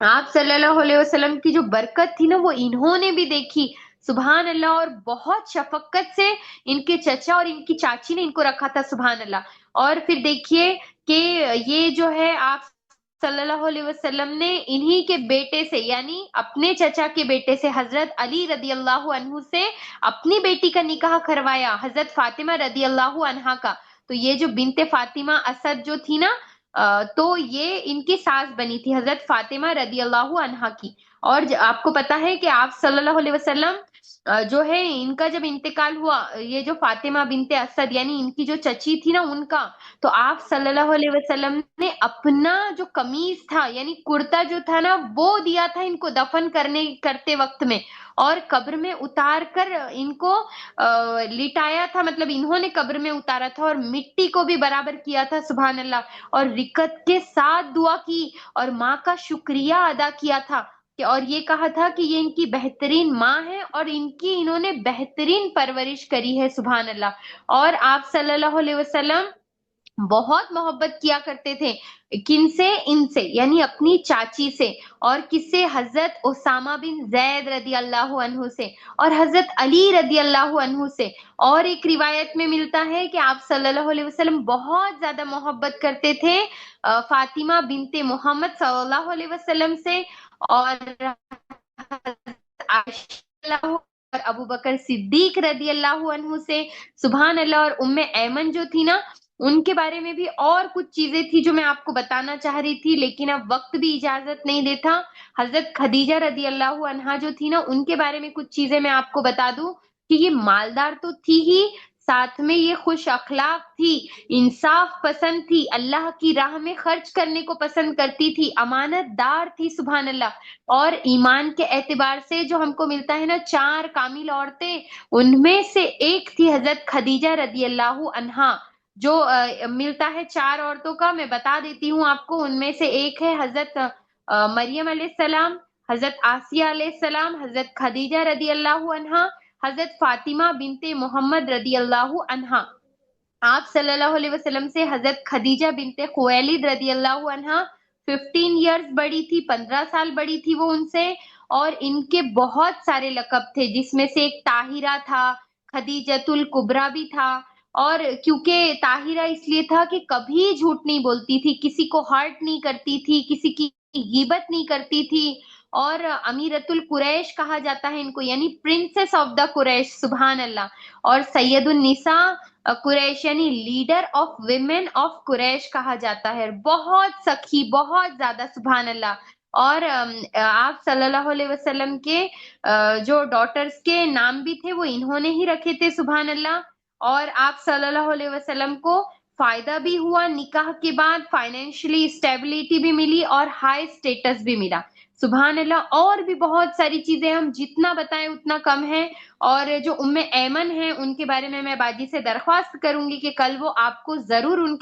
آپ صلی اللہ علیہ وسلم کی جو برکت تھی نا، وہ انہوں نے بھی دیکھی، سبحان اللہ. اور بہت شفقت سے ان کے چچا اور ان کی چاچی نے ان کو رکھا تھا، سبحان اللہ. اور پھر دیکھیے کہ یہ جو ہے آپ صلی اللہ علیہ وسلم نے انہی کے بیٹے سے، یعنی اپنے چچا کے بیٹے سے، حضرت علی رضی اللہ عنہ سے اپنی بیٹی کا نکاح کروایا، حضرت فاطمہ رضی اللہ عنہا کا. تو یہ جو بنت فاطمہ اسد جو تھی نا، تو یہ ان کی ساس بنی تھی حضرت فاطمہ رضی اللہ عنہا کی. اور آپ کو پتا ہے کہ آپ صلی اللہ علیہ وسلم جو ہے ان کا جب انتقال ہوا، یہ جو فاطمہ بنت اسد یعنی ان کی جو چچی تھی نا، ان کا، تو آپ صلی اللہ علیہ وسلم نے اپنا جو قمیص تھا یعنی کرتا جو تھا نا، وہ دیا تھا ان کو دفن کرتے وقت میں، اور قبر میں اتار کر ان کو لٹایا تھا، مطلب انہوں نے قبر میں اتارا تھا اور مٹی کو بھی برابر کیا تھا، سبحان اللہ. اور رکت کے ساتھ دعا کی اور ماں کا شکریہ ادا کیا تھا، اور یہ کہا تھا کہ یہ ان کی بہترین ماں ہے اور انہوں نے بہترین پرورش کری ہے، سبحان اللہ. اور آپ صلی اللہ علیہ وسلم بہت محبت کیا کرتے تھے، کن سے؟ ان سے، یعنی اپنی چاچی سے. اور کس سے؟ حضرت اسامہ بن زید رضی اللہ عنہ سے اور حضرت علی رضی اللہ عنہ سے. اور ایک روایت میں ملتا ہے کہ آپ صلی اللہ علیہ وسلم بہت زیادہ محبت کرتے تھے فاطمہ بنت محمد صلی اللہ علیہ وسلم سے، اور عائشہ اور ابو بکر صدیق رضی اللہ عنہ سے، سبحان اللہ. اور ام ایمن جو تھی نا، ان کے بارے میں بھی اور کچھ چیزیں تھی جو میں آپ کو بتانا چاہ رہی تھی، لیکن اب وقت بھی اجازت نہیں دیتا. حضرت خدیجہ رضی اللہ عنہا جو تھی نا، ان کے بارے میں کچھ چیزیں میں آپ کو بتا دوں کہ یہ مالدار تو تھی ہی، ساتھ میں یہ خوش اخلاق تھی، انصاف پسند تھی، اللہ کی راہ میں خرچ کرنے کو پسند کرتی تھی، امانت دار تھی، سبحان اللہ. اور ایمان کے اعتبار سے جو ہم کو ملتا ہے نا 4 کامل عورتیں، ان میں سے ایک تھی حضرت خدیجہ رضی اللہ عنہا. جو ملتا ہے 4 عورتوں کا، میں بتا دیتی ہوں آپ کو. ان میں سے ایک ہے حضرت مریم علیہ السلام، حضرت آسیہ علیہ السلام، حضرت خدیجہ رضی اللہ عنہا، حضرت فاطمہ بنت محمد رضی اللہ عنہا. آپ صلی اللہ علیہ وسلم سے حضرت خدیجہ بنت خویلد رضی اللہ عنہا 15 ایئرز بڑی تھی، 15 سال بڑی تھی وہ ان سے. اور ان کے بہت سارے لقب تھے، جس میں سے ایک طاہرہ تھا، خدیجۃ الکبریٰ بھی تھا. اور کیونکہ طاہرہ اس لیے تھا کہ کبھی جھوٹ نہیں بولتی تھی، کسی کو ہرٹ نہیں کرتی تھی، کسی کی غیبت نہیں کرتی تھی. اور امیرۃ القریش کہا جاتا ہے ان کو، یعنی پرنسس آف دا قریش، سبحان اللہ. اور سید النساء قریش یعنی لیڈر آف ویمن آف قریش کہا جاتا ہے. بہت سخی، بہت زیادہ، سبحان اللہ. اور آپ صلی اللہ علیہ وسلم کے جو ڈاٹرز کے نام بھی تھے وہ انہوں نے ہی رکھے تھے، سبحان اللہ. اور آپ صلی اللہ علیہ وسلم کو فائدہ بھی ہوا نکاح کے بعد، فائنینشلی اسٹیبلٹی بھی ملی اور ہائی اسٹیٹس بھی ملا، سبحان اللہ. اور بھی بہت ساری چیزیں ہم جتنا بتائیں اتنا کم ہے. اور جو ام ایمن ہیں ان کے بارے میں باجی سے درخواست کروں گی کہ کل وہ آپ کو ضرور ان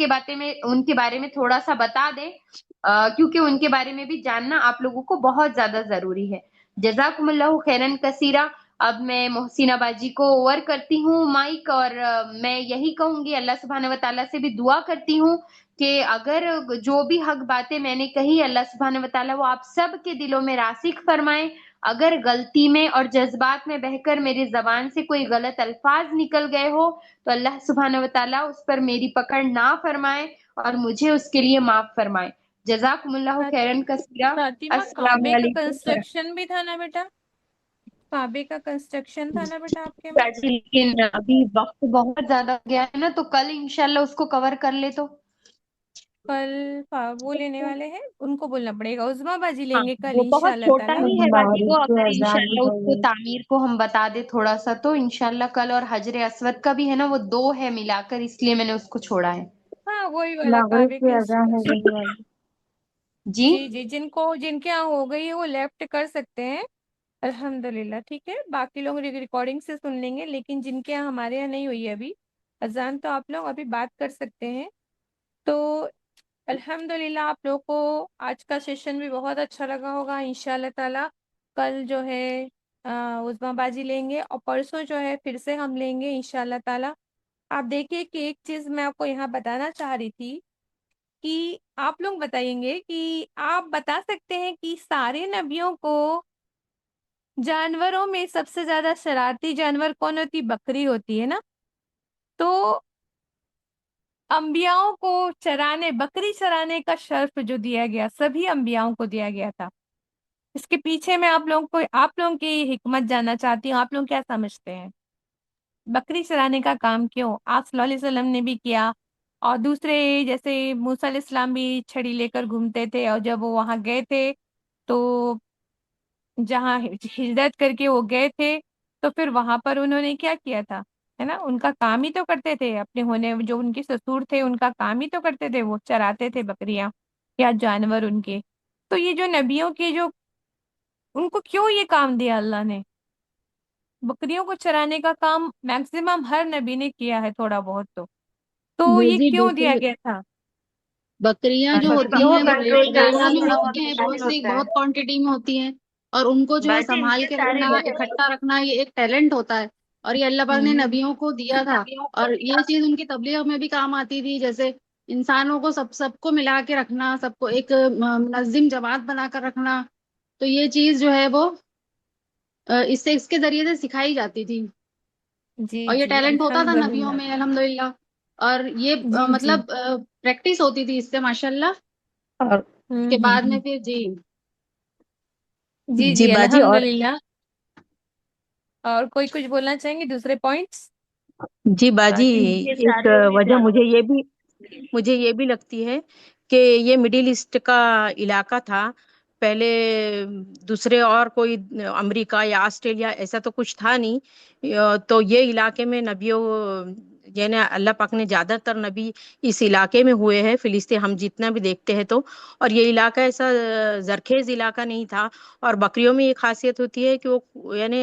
کے بارے میں تھوڑا سا بتا دیں، کیونکہ ان کے بارے میں بھی جاننا آپ لوگوں کو بہت زیادہ ضروری ہے. جزاکم اللہ خیرن کثیرہ. اب میں محسنہ باجی کو اوور کرتی ہوں مائک، اور میں یہی کہوں گی، اللہ سبحانہ و تعالیٰ سے بھی دعا کرتی ہوں کہ اگر جو بھی حق باتیں میں نے کہی، اللہ سبحانہ و تعالیٰ وہ آپ سب کے دلوں میں راسخ فرمائے. اگر غلطی میں اور جذبات میں بہ کر میری زبان سے کوئی غلط الفاظ نکل گئے ہو تو اللہ سبحانہ و تعالیٰ اس پر میری پکڑ نہ فرمائے اور مجھے اس کے لیے معاف فرمائے. جزاکم اللہ خیرن کثیرہ. فاطمہ، السلام کعبے کا علیکم. کنسٹرکشن بھی تھا نا بیٹا؟ کعبے کا کنسٹرکشن تھا نا بیٹا آپ کے میں؟ لیکن ابھی وقت بہت زیادہ ہو گیا ہے نا، تو کل انشاءاللہ اس کو کور کر لے. تو کل وہ لینے والے ہیں، ان کو بولنا پڑے گا، عظمیٰ باجی ہاں، لیں گے کل وہ بہت انشاءاللہ چھوٹا تعالیٰ. ہی ہے باجی، وہ اگر انشاءاللہ اس کو تعمیر کو ہم بتا دے تھوڑا سا تو انشاءاللہ کل. اور حجر اسود کا بھی ہے نا، وہ 2 ہے ملا کر، اس لیے میں نے اس کو چھوڑا ہے. ہاں وہی والا کعبے کے جی جی جی، جن کے یہاں ہو گئی ہے وہ لیفٹ کر سکتے ہیں الحمدللہ. ٹھیک ہے، باقی لوگ ریکارڈنگ سے سن لیں گے، لیکن جن کے یہاں ہمارے یہاں نہیں ہوئی ہے ابھی اذان، تو آپ لوگ ابھی بات کر سکتے ہیں. تو الحمدللہ آپ لوگوں کو آج کا سیشن بھی بہت اچھا لگا ہوگا انشاءاللہ تعالیٰ. کل جو ہے عظمیٰ باجی لیں گے، اور پرسوں جو ہے پھر سے ہم لیں گے انشاءاللہ تعالیٰ. آپ دیکھیے کہ ایک چیز میں آپ کو یہاں بتانا چاہ رہی تھی کہ آپ لوگ بتائیں گے کہ آپ بتا سکتے ہیں کہ سارے نبیوں کو جانوروں میں سب سے زیادہ شرارتی جانور کون ہوتی؟ بکری ہوتی ہے نا. تو انبیاؤں کو بکری چرانے کا شرف جو دیا گیا سبھی انبیاؤں کو دیا گیا تھا. اس کے پیچھے میں آپ لوگوں کی حکمت جاننا چاہتی ہوں. آپ لوگ کیا سمجھتے ہیں؟ بکری چرانے کا کام کیوں آپ صلی اللہ علیہ وسلم نے بھی کیا، اور دوسرے جیسے موسیٰ علیہ السلام بھی چھڑی لے کر گھومتے تھے، اور جب وہ وہاں گئے تھے تو جہاں ہجرت کر کے وہ گئے تھے تو پھر وہاں پر انہوں نے کیا کیا تھا، ہے نا؟ ان کا کام ہی تو کرتے تھے، اپنے ہونے جو ان کے سسور تھے ان کا کام ہی تو کرتے تھے، وہ چراتے تھے بکریاں یا جانور ان کے. تو یہ جو نبیوں کے ان کو کیوں یہ کام دیا اللہ نے؟ بکریوں کو چرانے کا کام میکسیمم ہر نبی نے کیا ہے تھوڑا بہت. تو یہ جی کیوں دیا گیا تھا؟ بکریاں جو ہوتی ہیں وہ ریس میں ہوتی ہیں، بہت کوانٹٹی میں ہوتی ہیں، اور ان کو جو ہے سنبھال کے رکھنا، اکٹھا رکھنا، یہ ایک ٹیلنٹ ہوتا ہے، اور یہ اللہ پاک نے نبیوں کو دیا تھا. اور یہ چیز ان کی تبلیغ میں بھی کام آتی تھی، جیسے انسانوں کو سب کو ملا کے رکھنا، سب کو ایک منظم جماعت بنا کر رکھنا. تو یہ چیز جو ہے وہ اس کے ذریعے سے سکھائی جاتی تھی، جی اور یہ جی ٹیلنٹ ہوتا تھا نبیوں الحمدللہ. میں الحمدللہ. اور یہ جی جی. مطلب پریکٹس ہوتی تھی اس سے ماشاءاللہ. اور اس کے بعد میں پھر جی جی جی الحمدللہ. اور کوئی کچھ بولنا چاہیں گے دوسرے پوائنٹس؟ جی باجی، ایک وجہ مجھے یہ بھی لگتی ہے کہ یہ مڈل ایسٹ کا علاقہ تھا پہلے، دوسرے اور کوئی امریکہ یا آسٹریلیا ایسا تو کچھ تھا نہیں. تو یہ علاقے میں نبیوں یعنی اللہ پاک نے زیادہ تر نبی اس علاقے میں ہوئے ہیں، فلسطین ہم جتنا بھی دیکھتے ہیں تو. اور یہ علاقہ ایسا زرخیز علاقہ نہیں تھا. اور بکریوں میں یہ خاصیت ہوتی ہے کہ وہ یعنی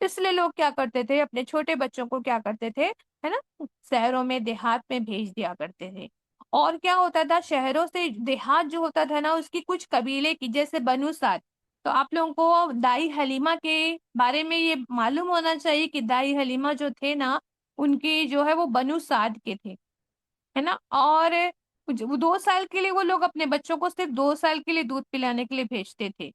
اس لیے لوگ کیا کرتے تھے، اپنے چھوٹے بچوں کو کیا کرتے تھے، ہے نا، شہروں میں دیہات میں بھیج دیا کرتے تھے۔ اور کیا ہوتا تھا، شہروں سے دیہات جو ہوتا تھا نا، اس کی کچھ قبیلے کی، جیسے بنو سعد، تو آپ لوگوں کو دائی حلیمہ کے بارے میں یہ معلوم ہونا چاہیے کہ دائی حلیمہ جو تھے نا، ان کے جو ہے وہ بنو سعد کے تھے، ہے نا۔ اور وہ 2 سال کے لیے وہ لوگ اپنے بچوں کو صرف 2 سال کے لیے دودھ پلانے کے لیے بھیجتے تھے۔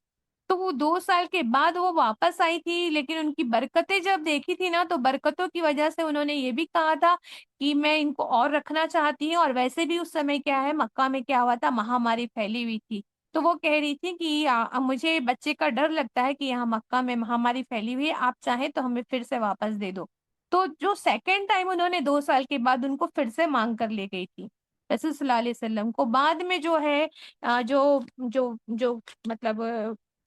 تو وہ 2 سال کے بعد وہ واپس آئی تھی، لیکن ان کی برکتیں جب دیکھی تھی نا، تو برکتوں کی وجہ سے انہوں نے یہ بھی کہا تھا کہ میں ان کو اور رکھنا چاہتی ہوں۔ اور ویسے بھی اس سمے کیا ہے، مکہ میں کیا ہوا تھا، مہاماری پھیلی ہوئی تھی، تو وہ کہہ رہی تھی کہ مجھے بچے کا ڈر لگتا ہے کہ یہاں مکہ میں مہاماری پھیلی ہوئی ہے، آپ چاہیں تو ہمیں پھر سے واپس دے دو۔ تو جو سیکنڈ ٹائم انہوں نے 2 سال کے بعد ان کو پھر سے مانگ کر لے گئی تھی رسول صلی اللہ علیہ وسلم کو۔ بعد میں جو ہے جو جو جو مطلب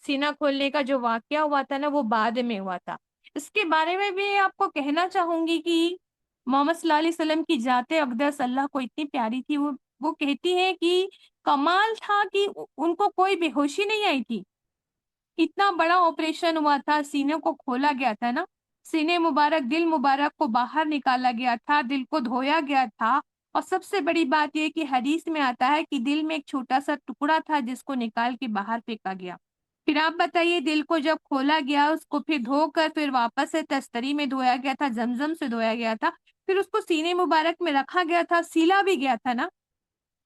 سینہ کھولنے کا جو واقعہ ہوا تھا نا، وہ بعد میں ہوا تھا۔ اس کے بارے میں بھی آپ کو کہنا چاہوں گی کہ محمد صلی اللہ علیہ وسلم کی ذات اقدس اللہ کو اتنی پیاری تھی، وہ کہتی ہیں کہ کمال تھا کہ ان کو کوئی بے ہوشی نہیں آئی تھی۔ اتنا بڑا آپریشن ہوا تھا، سینے کو کھولا گیا تھا نا، سینے مبارک، دل مبارک کو باہر نکالا گیا تھا، دل کو دھویا گیا تھا۔ اور سب سے بڑی بات یہ کہ حدیث میں آتا ہے کہ دل میں ایک چھوٹا سا ٹکڑا تھا جس کو نکال کے باہر پھینکا گیا۔ پھر آپ بتائیے، دل کو جب کھولا گیا، اس کو پھر دھو کر پھر واپس سے تستری میں دھویا گیا تھا، زمزم سے دھویا گیا تھا، پھر اس کو سینے مبارک میں رکھا گیا تھا، سیلا بھی گیا تھا نا۔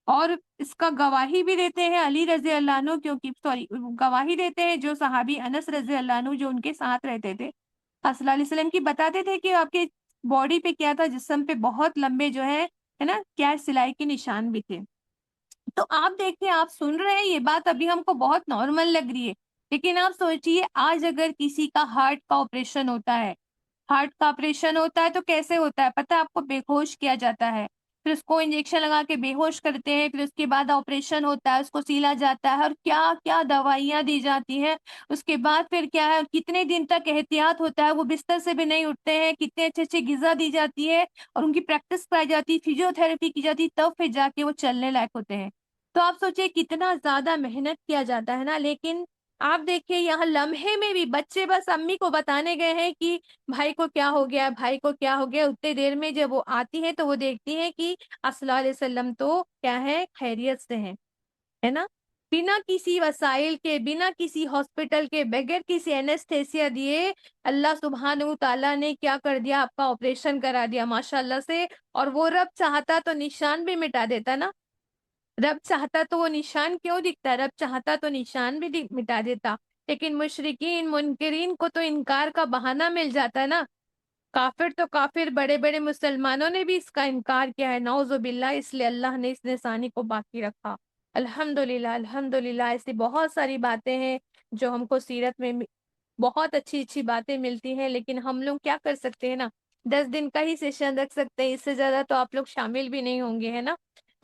اور اس کا گواہی بھی دیتے ہیں علی رضی اللہ عنہ، کیونکہ سوری گواہی دیتے ہیں جو صحابی انس رضی اللہ عنہ جو ان کے ساتھ رہتے تھے، آپ صلی اللہ علیہ وسلم کی بتاتے تھے کہ آپ کے باڈی پہ کیا تھا، جسم پہ بہت لمبے جو ہے نا، کیا سلائی کے نشان بھی تھے۔ تو آپ دیکھیں، آپ سن رہے ہیں، یہ بات ابھی ہم کو بہت نارمل لگ رہی ہے، لیکن آپ سوچئے آج اگر کسی کا ہارٹ کا آپریشن ہوتا ہے، ہارٹ کا آپریشن ہوتا ہے تو کیسے ہوتا ہے پتہ ہے آپ کو، بے ہوش کیا جاتا ہے، پھر اس کو انجیکشن لگا کے بے ہوش کرتے ہیں، پھر اس کے بعد آپریشن ہوتا ہے، اس کو سیلا جاتا ہے، اور کیا کیا دوائیاں دی جاتی ہیں، اس کے بعد پھر کیا ہے، کتنے دن تک احتیاط ہوتا ہے، وہ بستر سے بھی نہیں اٹھتے ہیں، کتنے اچھے اچھے غذا دی جاتی ہے، اور ان کی پریکٹس کرائی جاتی ہے، فزیو تھراپی کی جاتی ہے، تب پھر جا کے وہ چلنے لائق ہوتے ہیں۔ تو آپ سوچئے کتنا زیادہ محنت کیا جاتا ہے نا، لیکن آپ دیکھیں یہاں لمحے میں بھی بچے بس امی کو بتانے گئے ہیں کہ بھائی کو کیا ہو گیا، بھائی کو کیا ہو گیا، اتنے دیر میں جب وہ آتی ہے تو وہ دیکھتی ہیں کہ صلی اللہ علیہ وسلم تو کیا ہے، خیریت سے ہیں، ہے نا، بنا کسی وسائل کے، بنا کسی ہاسپٹل کے، بغیر کسی اینستھیسیا دیے اللہ سبحانہ و تعالیٰ نے کیا کر دیا، آپ کا آپریشن کرا دیا ماشاء اللہ سے۔ اور وہ رب چاہتا تو نشان بھی مٹا دیتا نا، رب چاہتا تو وہ نشان کیوں دکھتا ہے، رب چاہتا تو نشان بھی مٹا دیتا، لیکن مشرکین منکرین کو تو انکار کا بہانہ مل جاتا ہے نا۔ کافر تو کافر، بڑے بڑے مسلمانوں نے بھی اس کا انکار کیا ہے، نعوذ باللہ، اس لیے اللہ نے اس نشانی کو باقی رکھا۔ الحمدللہ الحمدللہ، ایسی بہت ساری باتیں ہیں جو ہم کو سیرت میں بہت اچھی اچھی باتیں ملتی ہیں، لیکن ہم لوگ کیا کر سکتے ہیں نا، 10 دن کا ہی سیشن رکھ سکتے ہیں، اس سے زیادہ تو آپ لوگ شامل بھی نہیں ہوں گے، ہے نا۔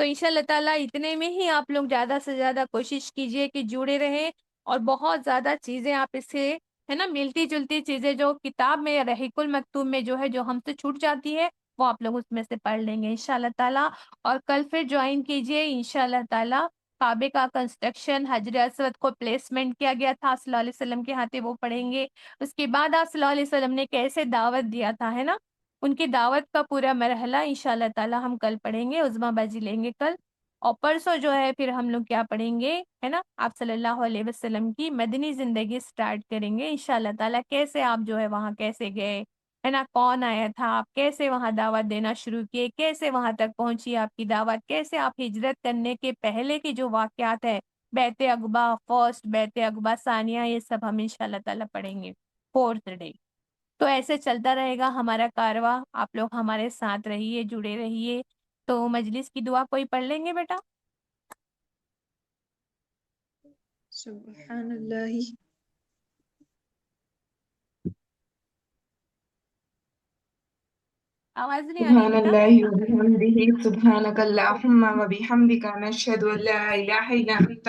تو انشاءاللہ تعالیٰ اتنے میں ہی آپ لوگ زیادہ سے زیادہ کوشش کیجئے کہ جڑے رہیں، اور بہت زیادہ چیزیں آپ اس سے، ہے نا، ملتی جلتی چیزیں جو کتاب میں یا رحیق المکتوم میں جو ہے، جو ہم سے چھوٹ جاتی ہے، وہ آپ لوگ اس میں سے پڑھ لیں گے انشاءاللہ تعالیٰ۔ اور کل پھر جوائن کیجئے انشاءاللہ تعالیٰ، کعبے کا کنسٹرکشن، حجر اسود کو پلیسمنٹ کیا گیا تھا صلی اللہ علیہ وسلم کے ہاتھے، وہ پڑھیں گے۔ اس کے بعد آپ صلی اللہ علیہ وسلم نے کیسے دعوت دیا تھا، ہے نا، ان کی دعوت کا پورا مرحلہ انشاءاللہ تعالیٰ ہم کل پڑھیں گے، عظمیٰ باجی لیں گے کل۔ اور پرسوں جو ہے پھر ہم لوگ کیا پڑھیں گے، ہے نا، آپ صلی اللہ علیہ وسلم کی مدنی زندگی سٹارٹ کریں گے انشاءاللہ تعالیٰ، کیسے آپ جو ہے وہاں کیسے گئے، ہے نا، کون آیا تھا، آپ کیسے وہاں دعوت دینا شروع کیے، کیسے وہاں تک پہنچی آپ کی دعوت، کیسے آپ ہجرت کرنے کے پہلے کی جو واقعات ہے، بیعت عقبہ فرسٹ، بیعت عقبہ ثانیہ، یہ سب ہم انشاءاللہ تعالیٰ پڑھیں گے 4th ڈے۔ تو ایسے چلتا رہے گا ہمارا کارواں، آپ لوگ ہمارے ساتھ رہیے، جڑے رہیے۔ تو مجلس کی دعا کوئی پڑھ لیں گے بیٹا؟ سبحان اللہ، آواز نہیں آ رہی سبحان بیٹا؟ اللہ وبحمدہ، سبحانک اللہم وبحمدک، نشہد ان لا الہ الا انت،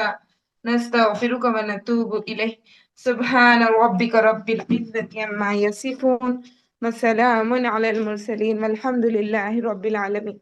نستغفرک ونتوب الیک، سبحان ربک رب العزة عما یصفون، وسلام علی المرسلین، والحمد للہ رب العالمین۔